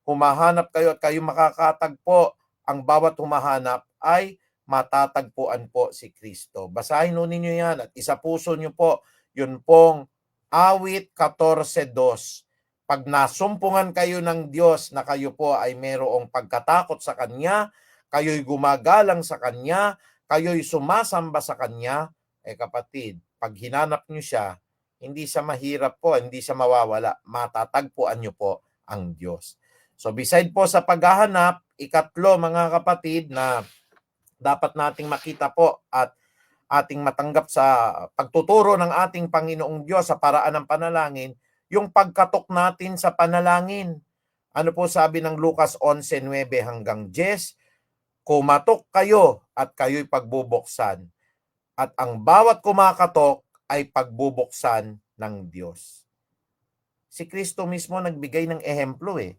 Humahanap kayo at kayo makakatagpo. Ang bawat humahanap ay matatagpuan po si Kristo. Basahin nun ninyo yan at isapuso nyo po yun pong awit 14:2. Pag nasumpungan kayo ng Diyos na kayo po ay mayroong pagkatakot sa Kanya, kayo'y gumagalang sa Kanya, kayo'y sumasamba sa Kanya, kapatid, pag hinanap nyo siya, hindi siya mahirap po, hindi siya mawawala. Matatagpuan nyo po ang Diyos. So beside po sa paghahanap, ikatlo mga kapatid na dapat nating makita po at ating matanggap sa pagtuturo ng ating Panginoong Diyos sa paraan ng panalangin, yung pagkatok natin sa panalangin. Ano po sabi ng Lucas 11:9 hanggang 10? Kumatok kayo at kayo'y pagbubuksan. At ang bawat kumakatok ay pagbubuksan ng Diyos. Si Kristo mismo nagbigay ng ehemplo eh.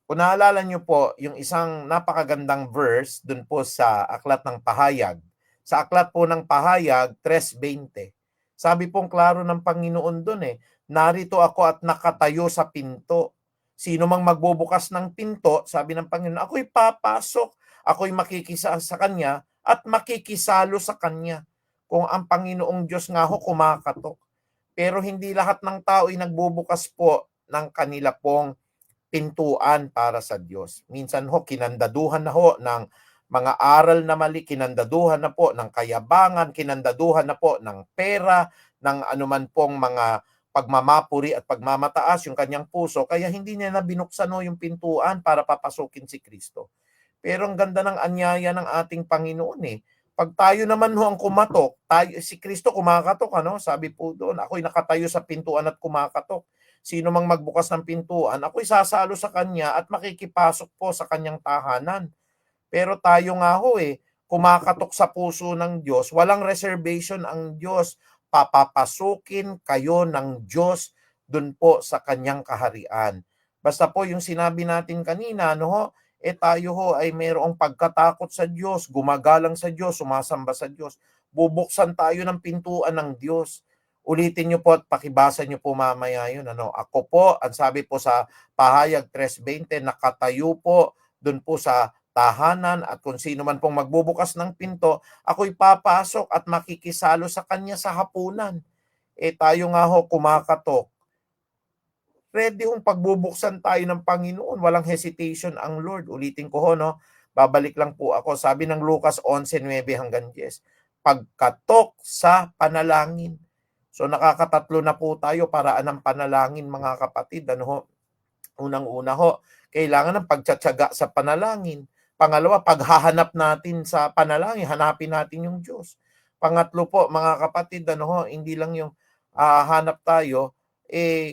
Kung naalala nyo po, yung isang napakagandang verse dun po sa Aklat ng Pahayag. Sa Aklat po ng Pahayag, 3:20. Sabi pong klaro ng Panginoon dun eh, narito ako at nakatayo sa pinto. Sino mang magbubukas ng pinto, sabi ng Panginoon, ako'y papasok, ako'y makikisa sa Kanya at makikisalo sa Kanya. Kung ang Panginoong Diyos nga ho kumakatok. Pero hindi lahat ng tao ay nagbubukas po ng kanila pong pintuan para sa Diyos. Minsan ho, kinandaduhan na ho ng mga aral na mali, kinandaduhan na po ng kayabangan, kinandaduhan na po ng pera, ng anuman pong mga pagmamapuri at pagmamataas yung kanyang puso, kaya hindi niya na binuksan ho yung pintuan para papasukin si Kristo. Pero ang ganda ng anyaya ng ating Panginoon eh. Pag tayo naman ho ang kumatok, si Kristo kumakatok, ano? Sabi po doon, ako'y nakatayo sa pintuan at kumakatok. Sino mang magbukas ng pintuan, ako'y sasalo sa Kanya at makikipasok po sa Kanyang tahanan. Pero tayo nga ho kumakatok sa puso ng Diyos, walang reservation ang Diyos. Papapasukin kayo ng Diyos dun po sa Kanyang kaharian. Basta po yung sinabi natin kanina, tayo ho ay mayroong pagkatakot sa Diyos, gumagalang sa Diyos, sumasamba sa Diyos. Bubuksan tayo ng pintuan ng Diyos. Ulitin nyo po at pakibasa nyo po mamaya yun. Ako po, ang sabi po sa Pahayag 3:20, nakatayo po dun po sa tahanan at kung sino man pong magbubukas ng pinto, ako'y papasok at makikisalo sa Kanya sa hapunan. Tayo nga ho kumakatok. Ready hong pagbubuksan tayo ng Panginoon. Walang hesitation ang Lord. Ulitin ko ho, babalik lang po ako. Sabi ng Lucas 11:9 hanggang 10. Pagkatok sa panalangin. So nakakatatlo na po tayo paraan ng panalangin mga kapatid. Unang-una ho, kailangan ng pagtsatsaga sa panalangin. Pangalawa, paghahanap natin sa panalangin, hanapin natin yung Diyos. Pangatlo po mga kapatid, hindi lang yung hanap tayo,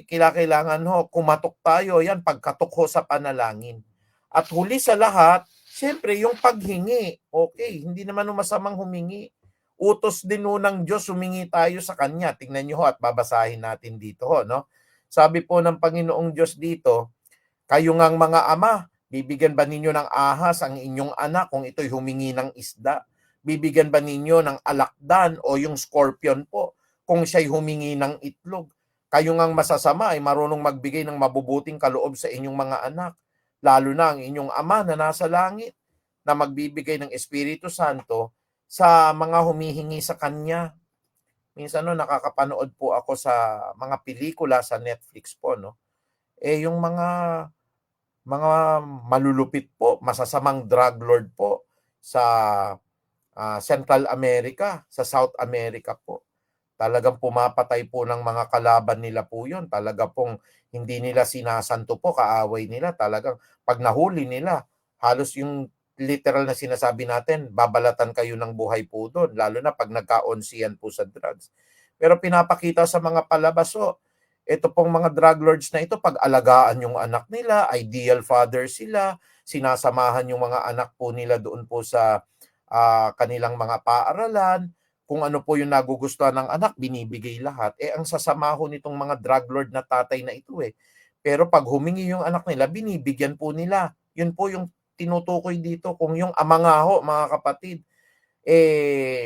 kailangan kumatok tayo, yan pagkatok ho sa panalangin. At huli sa lahat, siyempre yung paghingi. Okay, hindi naman masamang humingi. Utos din ng Diyos, humingi tayo sa Kanya. Tingnan nyo ho at babasahin natin dito ho, Sabi po ng Panginoong Diyos dito, kayo ngang mga ama, bibigyan ba ninyo ng ahas ang inyong anak kung ito'y humingi ng isda? Bibigyan ba ninyo ng alakdan o yung scorpion po kung siya'y humingi ng itlog? Kayo ngang masasama ay marunong magbigay ng mabubuting kaloob sa inyong mga anak, lalo na ang inyong ama na nasa langit, na magbibigay ng Espiritu Santo sa mga humihingi sa Kanya. Minsan nakakapanood po ako sa mga pelikula sa Netflix po, yung mga malulupit po, masasamang drug lord po sa Central America, sa South America po. Talagang pumapatay po ng mga kalaban nila po yun. Talaga pong hindi nila sinasanto po, kaaway nila. Talagang pag nahuli nila, halos yung literal na sinasabi natin, babalatan kayo ng buhay po doon, lalo na pag nagka-onsiyan po sa drugs. Pero pinapakita sa mga palabas, ito pong mga drug lords na ito, pag alagaan yung anak nila, ideal father sila, sinasamahan yung mga anak po nila doon po sa kanilang mga paaralan, kung ano po yung nagugustuhan ng anak, binibigay lahat. Ang sasamaho nitong mga drug lord na tatay na ito Pero pag humingi yung anak nila, binibigyan po nila. Yun po yung tinutukoy dito. Kung yung ama nga ho, mga kapatid,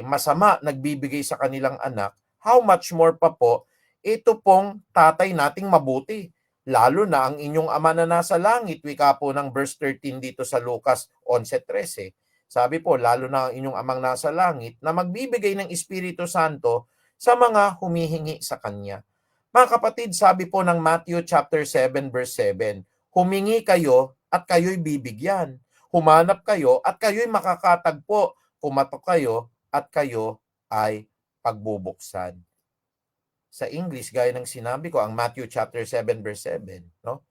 masama, nagbibigay sa kanilang anak, how much more pa po, ito pong tatay nating mabuti. Lalo na ang inyong ama na nasa langit, wika po ng verse 13 dito sa Lucas 11:13. Sabi po, lalo na ang inyong amang nasa langit, na magbibigay ng Espiritu Santo sa mga humihingi sa Kanya. Mga kapatid, sabi po ng Matthew chapter 7 verse 7, humingi kayo at kayo'y bibigyan. Humanap kayo at kayo'y makakatagpo. Kumatok kayo at kayo ay pagbubuksan. Sa English, gaya ng sinabi ko, ang Matthew chapter 7 verse 7, no?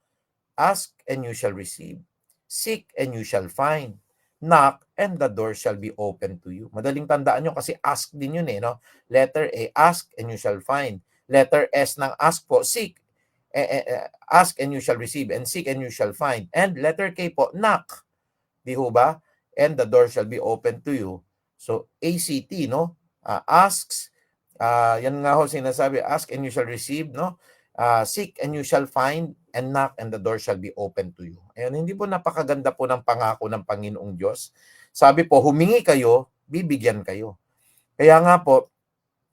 Ask and you shall receive. Seek and you shall find. Knock and the door shall be open to you. Madaling tandaan nyo kasi ask din yun no? Letter A, ask and you shall find. Letter S ng ask po, seek. Ask and you shall receive. And seek and you shall find. And letter K po, knock. Di ho ba? And the door shall be open to you. So, ACT, no? Asks, yan nga ho sinasabi, ask and you shall receive, no? Seek and you shall find, and knock and the door shall be open to you. Ayan, hindi po napakaganda po ng pangako ng Panginoong Diyos. Sabi po, humingi kayo, bibigyan kayo. Kaya nga po,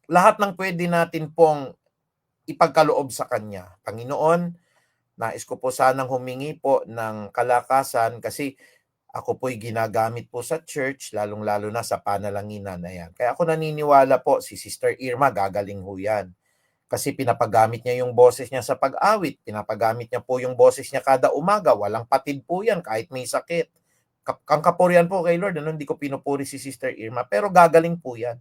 lahat ng pwede natin pong ipagkaloob sa Kanya. Panginoon, nais ko po sanang humingi po ng kalakasan kasi ako po'y ginagamit po sa church, lalong-lalo na sa panalanginan. Ayan. Kaya ako naniniwala po, si Sister Irma, gagaling ho yan. Kasi pinapagamit niya yung boses niya sa pag-awit, pinapagamit niya po yung boses niya kada umaga, walang patid po yan kahit may sakit. Ang kapurihan po kay Lord, hindi ko pinupuri si Sister Irma, pero gagaling po yan.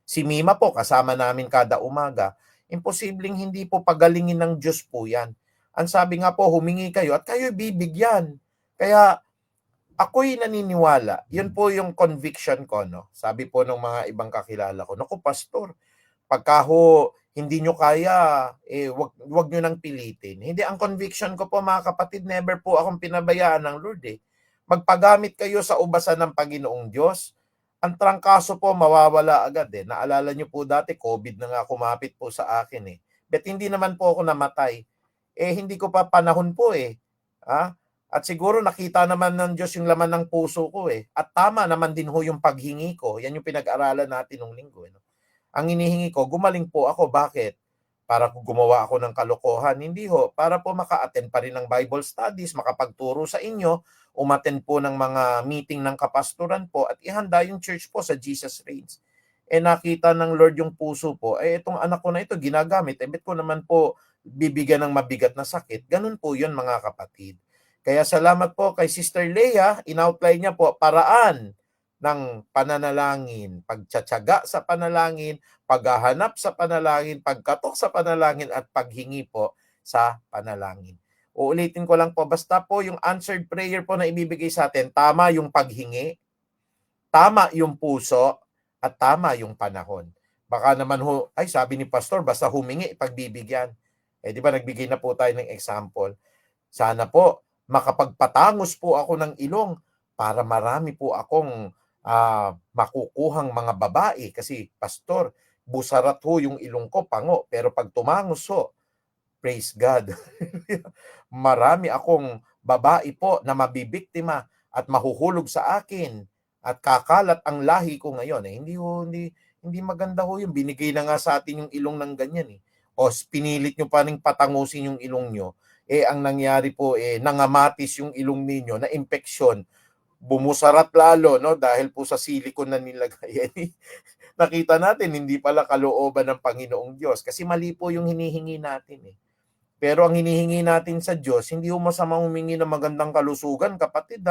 Si Mima po, kasama namin kada umaga, imposibleng hindi po pagalingin ng Diyos po yan. Ang sabi nga po, humingi kayo at kayo bibigyan. Kaya ako'y naniniwala, yun po yung conviction ko, no? Sabi po ng mga ibang kakilala ko, naku pastor, pagka ho hindi nyo kaya, wag nyo nang pilitin. Hindi, ang conviction ko po mga kapatid, never po akong pinabayaan ng Lord Magpagamit kayo sa ubasan ng Panginoong Diyos. Ang trangkaso po, mawawala agad Naalala nyo po dati, COVID na nga kumapit po sa akin But hindi naman po ako namatay. Hindi ko pa panahon po At siguro nakita naman ng Diyos yung laman ng puso ko At tama naman din ho yung paghingi ko. Yan yung pinag-aralan natin nung linggo. Ang hinihingi ko, gumaling po ako. Bakit? Para gumawa ako ng kalokohan? Hindi ho. Para po maka-attend pa rin ng Bible studies, makapagturo sa inyo, umattend po ng mga meeting ng kapastoran po, at ihanda yung church po sa Jesus Reigns. Nakita ng Lord yung puso po, itong anak ko na ito, ginagamit. Bet ko naman po, bibigyan ng mabigat na sakit. Ganun po yun mga kapatid. Kaya salamat po kay Sister Leah, in-outline niya po paraan ng pananalangin, pagtsatsaga sa panalangin, paghahanap sa panalangin, pagkatok sa panalangin, at paghingi po sa panalangin. Uulitin ko lang po, basta po yung answered prayer po na ibibigay sa atin, tama yung paghingi, tama yung puso, at tama yung panahon. Baka naman ho, ay sabi ni Pastor, basta humingi, pagbibigyan. Di ba nagbigay na po tayo ng example. Sana po, makapagpatangos po ako ng ilong para marami po akong makukuhang mga babae. Kasi, Pastor, busarat ho yung ilong ko, pango. Pero pag tumangos ho, praise God. Marami akong babae po na mabibiktima at mahuhulog sa akin at kakalat ang lahi ko ngayon. Hindi maganda ho yung binigay na nga sa atin yung ilong ng ganyan O pinilit nyo pa rin patangusin yung ilong nyo. Ang nangyari po, nangamatis yung ilong ninyo na infeksyon. Bumusarat lalo, no? Dahil po sa silicone na nilagay. Nakita natin, hindi pala kalooban ng Panginoong Diyos. Kasi mali po yung hinihingi natin Pero ang hinihingi natin sa Diyos, hindi mo masama humingi ng magandang kalusugan, kapatid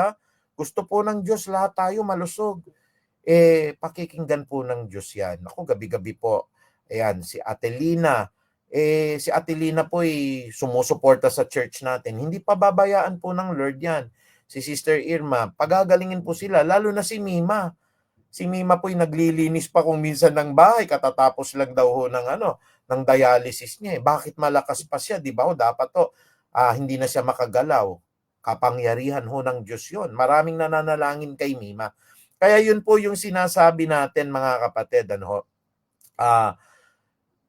Gusto po ng Diyos, lahat tayo malusog. Pakikinggan po ng Diyos yan. Ako, gabi-gabi po. Ayan, si Atelina. Si Atelina po sumusuporta sa church natin. Hindi pa babayaan po ng Lord yan. Si Sister Irma, pagagalingin po sila, lalo na si Mima. Si Mima po naglilinis pa kung minsan ng bahay, katatapos lang daw ho ng dialysis niya Bakit malakas pa siya? Di ba dapat hindi na siya makagalaw. Kapangyarihan ho ng Diyos yun. Maraming nananalangin kay Mima. Kaya yun po yung sinasabi natin mga kapatid.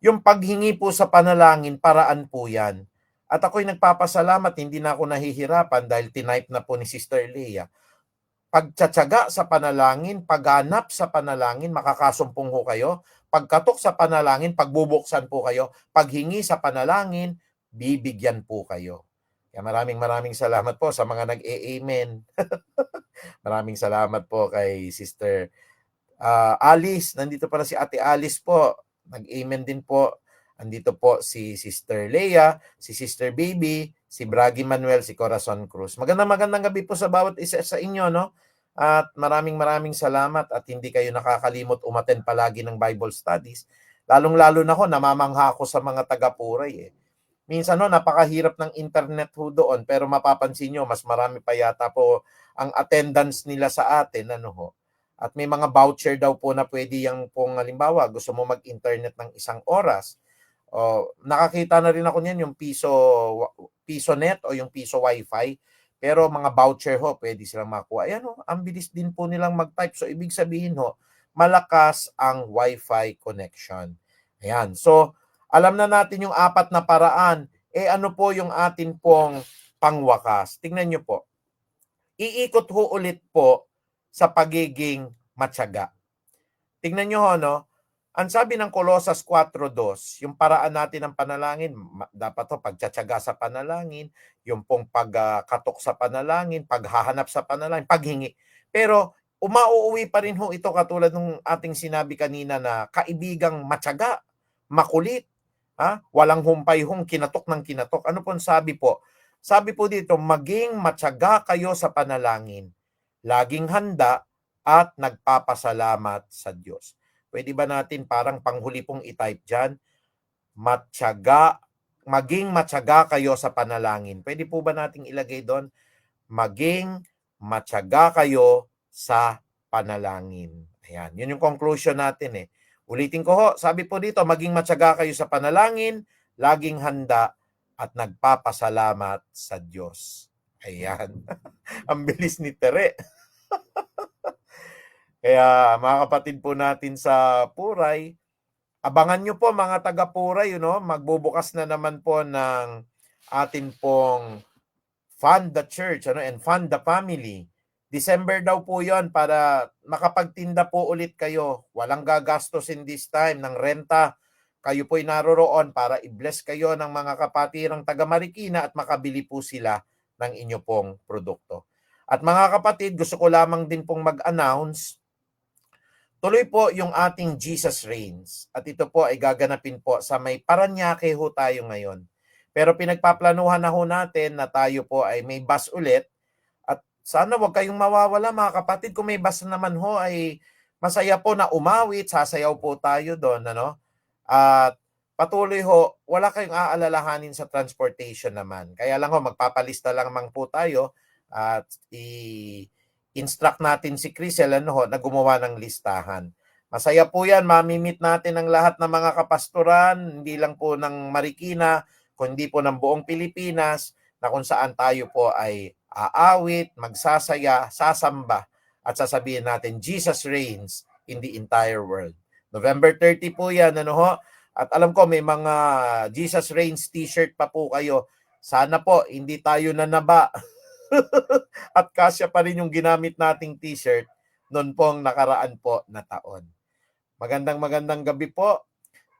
Yung paghingi po sa panalangin, paraan po yan. At ako'y nagpapasalamat, hindi na ako nahihirapan dahil tinype na po ni Sister Leah. Pagtsatsaga sa panalangin, paghanap sa panalangin, makakasumpong ho kayo. Pagkatok sa panalangin, pagbubuksan po kayo. Paghingi sa panalangin, bibigyan po kayo. Kaya maraming salamat po sa mga nag-e-amen. Maraming salamat po kay Sister Alice. Nandito pala si Ate Alice po. Nag-amen din po. Andito po si Sister Leia, si Sister Baby, si Bragi Manuel, si Corazon Cruz. Magandang gabi po sa bawat isa sa inyo, no? At maraming salamat at hindi kayo nakakalimot umattend palagi ng Bible studies. Lalong-lalo na ho, namamangha ako sa mga taga-Puray eh. Minsan no, napakahirap ng internet ho doon, pero mapapansin nyo, mas marami pa yata po ang attendance nila sa atin, ano ho. At may mga voucher daw po na pwede yung pong halimbawa, gusto mo mag-internet ng 1 oras. O, nakakita na rin ako niyan yung piso net o yung piso wifi. Pero mga voucher ho, pwede silang makuha. Ayan ho, ang bilis din po nilang mag-type. So, ibig sabihin ho, malakas ang wifi connection. Ayan. So, alam na natin yung 4 na paraan. Ano po yung atin pong pangwakas? Tingnan nyo po. Iikot ho ulit po sa pagiging matyaga. Tingnan nyo ho, no? Ang sabi ng Colosas 4:2, yung paraan natin ng panalangin, dapat ho pagtsatsaga sa panalangin, yung pong pagkatok sa panalangin, paghahanap sa panalangin, paghingi. Pero umauuwi pa rin ho ito katulad ng ating sinabi kanina na kaibigang matyaga, makulit, walang humpay-hung, kinatok ng kinatok. Ano pong sabi po? Sabi po dito, maging matyaga kayo sa panalangin, laging handa at nagpapasalamat sa Diyos. Pwede ba natin parang panghuli pong i-type dyan? Maging matyaga kayo sa panalangin. Pwede po ba nating ilagay doon? Maging matyaga kayo sa panalangin. Ayan, yun yung conclusion natin eh. Ulitin ko ho, sabi po dito, maging matyaga kayo sa panalangin, laging handa at nagpapasalamat sa Diyos. Ayan. Ang bilis ni Tere. Kaya mga kapatid po natin sa Puray, abangan nyo po mga taga-Puray, magbubukas na naman po ng atin pong Fund the Church and Fund the Family. December daw po yon para makapagtinda po ulit kayo. Walang gagastusin this time ng renta. Kayo po'y naroroon para i-bless kayo ng mga kapatirang taga Marikina at makabili po sila ng inyo pong produkto. At mga kapatid, gusto ko lamang din pong mag-announce, tuloy po yung ating Jesus Reigns. At ito po ay gaganapin po sa may Paranaque ho tayo ngayon. Pero pinagpaplanuhan na ho natin na tayo po ay may bus ulit. At sana wag kayong mawawala mga kapatid. Kung may bus naman ho ay masaya po na umawit. Sasayaw po tayo doon. At patuloy ho, wala kayong aalalahanin sa transportation naman. Kaya lang ho, magpapalista lang mang po tayo at instruct natin si Crisel na gumawa ng listahan. Masaya po yan, mamimit natin ang lahat ng mga kapastoran, hindi lang po ng Marikina, kundi po ng buong Pilipinas, na kung saan tayo po ay aawit, magsasaya, sasamba, at sasabihin natin, Jesus reigns in the entire world. November 30 po yan, at alam ko may mga Jesus reigns t-shirt pa po kayo. Sana po, hindi tayo nanaba. At kasya pa rin yung ginamit nating t-shirt noon pong nakaraan po na taon. Magandang gabi po.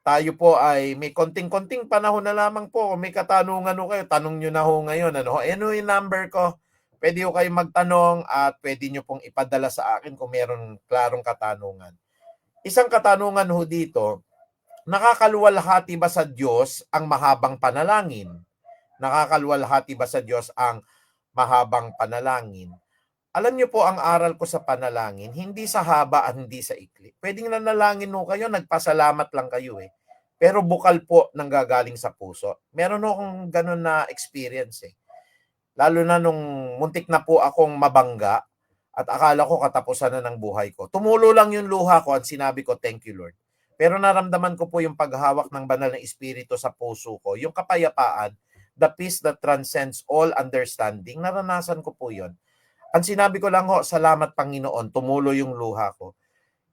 Tayo po ay may konting-konting panahon na lamang po. Kung may katanungan ho kayo, tanong nyo na ho ngayon. Ano yung number ko? Pwede ho kayo magtanong at pwede nyo pong ipadala sa akin kung meron klarong katanungan. Isang katanungan ho dito, nakakaluwalhati ba sa Diyos ang mahabang panalangin? Nakakaluwalhati ba sa Diyos ang mahabang panalangin? Alam niyo po, ang aral ko sa panalangin, hindi sa haba at hindi sa ikli. Pwedeng nanalangin mo kayo, nagpasalamat lang kayo eh. Pero bukal po nang gagaling sa puso. Meron akong ganun na experience eh. Lalo na nung muntik na po akong mabangga at akala ko katapusan na ng buhay ko. Tumulo lang yung luha ko at sinabi ko, thank you Lord. Pero naramdaman ko po yung paghawak ng banal na espiritu sa puso ko, yung kapayapaan, the peace that transcends all understanding. Naranasan ko po yun. Ang sinabi ko lang ho, salamat Panginoon, tumulo yung luha ko.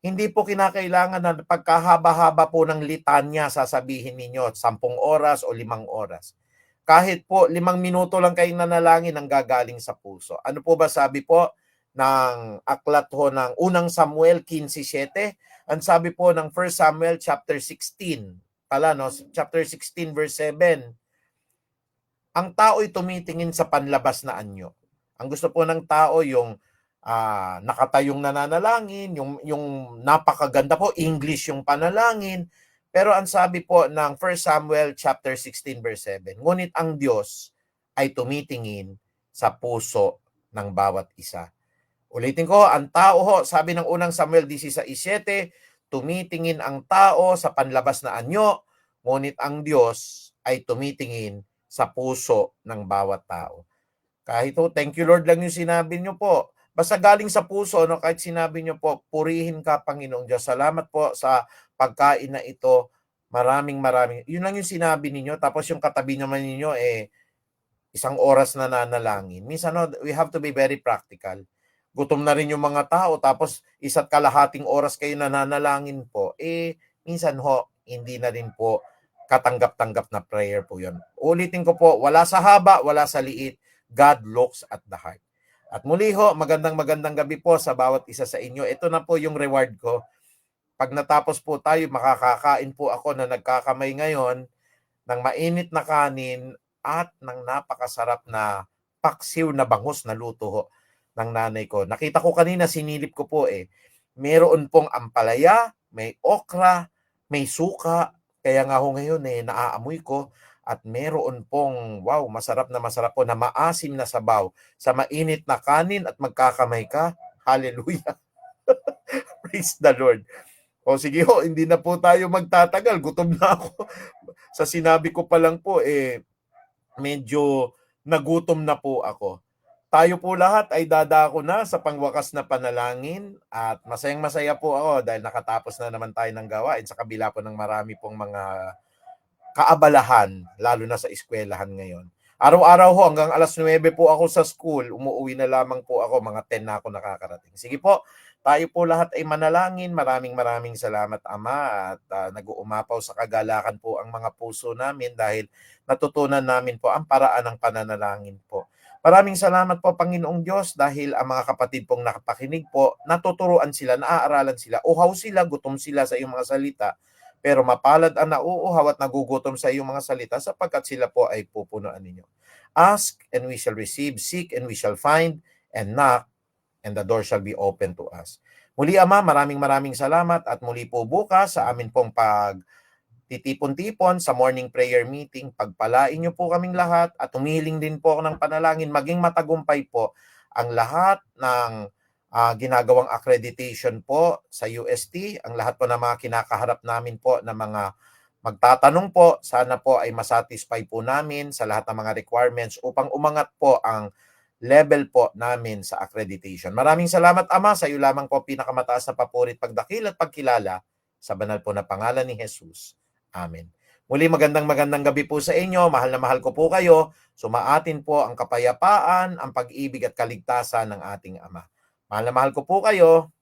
Hindi po kinakailangan na pagkahaba-haba po ng litanya sasabihin ninyo 10 oras o 5 oras. Kahit po 5 minuto lang kayong nanalangin ang gagaling sa puso. Ano po ba sabi po ng aklat ho ng unang Samuel 15:7? Ang sabi po ng 1 Samuel chapter 16, chapter 16 verse 7. Ang tao'y tumitingin sa panlabas na anyo. Ang gusto po ng tao yung nakatayong nananalangin, yung napakaganda po, English yung panalangin. Pero ang sabi po ng 1 Samuel chapter 16 verse 7, ngunit ang Diyos ay tumitingin sa puso ng bawat isa. Ulitin ko, ang tao ho, sabi ng unang Samuel 16:7, tumitingin ang tao sa panlabas na anyo, ngunit ang Diyos ay tumitingin sa puso ng bawat tao. Kahit ho, thank you Lord lang yung sinabi nyo po. Basta galing sa puso, no, kahit sinabi nyo po, purihin ka Panginoong Diyos. Salamat po sa pagkain na ito. Maraming. Yun lang yung sinabi ninyo. Tapos yung katabi naman ninyo, isang oras na nanalangin. Minsan, no, we have to be very practical. Gutom na rin yung mga tao, tapos isa't kalahating oras kayo nananalangin po, minsan ho, hindi na rin po katanggap-tanggap na prayer po yun. Ulitin ko po, wala sa haba, wala sa liit. God looks at the heart. At muli ho, magandang gabi po sa bawat isa sa inyo. Ito na po yung reward ko. Pag natapos po tayo, makakakain po ako na nagkakamay ngayon ng mainit na kanin at ng napakasarap na paksiw na bangus na luto ho ng nanay ko. Nakita ko kanina, sinilip ko po meron pong ampalaya, may okra, may suka, kaya nga ho ngayon naaamoy ko, at meron pong, wow, masarap po na maasim na sabaw sa mainit na kanin at magkakamay ka. Hallelujah. Praise the Lord. O sige ho, hindi na po tayo magtatagal. Gutom na ako. Sa sinabi ko pa lang po, medyo nagutom na po ako. Tayo po lahat ay dadako na sa pangwakas na panalangin at masayang-masaya po ako dahil nakatapos na naman tayo ng gawain sa kabila po ng marami pong mga kaabalahan, lalo na sa eskwelahan ngayon. Araw-araw ho, hanggang alas 9 po ako sa school, umuwi na lamang po ako, mga 10 na ako nakakarating. Sige po, tayo po lahat ay manalangin. Maraming salamat, Ama, at nag-uumapaw sa kagalakan po ang mga puso namin dahil natutunan namin po ang paraan ng pananalangin po. Maraming salamat po, Panginoong Diyos, dahil ang mga kapatid pong nakapakinig po, natuturuan sila, naaaralan sila, uhaw sila, gutom sila sa iyong mga salita, pero mapalad ang nauuhaw at nagugutom sa iyong mga salita sapagkat sila po ay pupunuan ninyo. Ask and we shall receive, seek and we shall find, and knock and the door shall be open to us. Muli, Ama, maraming salamat at muli po bukas sa amin pong titipon-tipon sa morning prayer meeting. Pagpalain niyo po kaming lahat at humihiling din po ako ng panalangin, maging matagumpay po ang lahat ng ginagawang accreditation po sa UST, ang lahat po ng mga kinakaharap namin po na mga magtatanong po, sana po ay masatisfy po namin sa lahat ng mga requirements upang umangat po ang level po namin sa accreditation. Maraming salamat, Ama, sa iyo lamang po pinakamataas na papuri, pagdakil at pagkilala sa banal po na pangalan ni Jesus. Amen. Muli, magandang gabi po sa inyo. Mahal na mahal ko po kayo. Sumaatin po ang kapayapaan, ang pag-ibig at kaligtasan ng ating Ama. Mahal na mahal ko po kayo.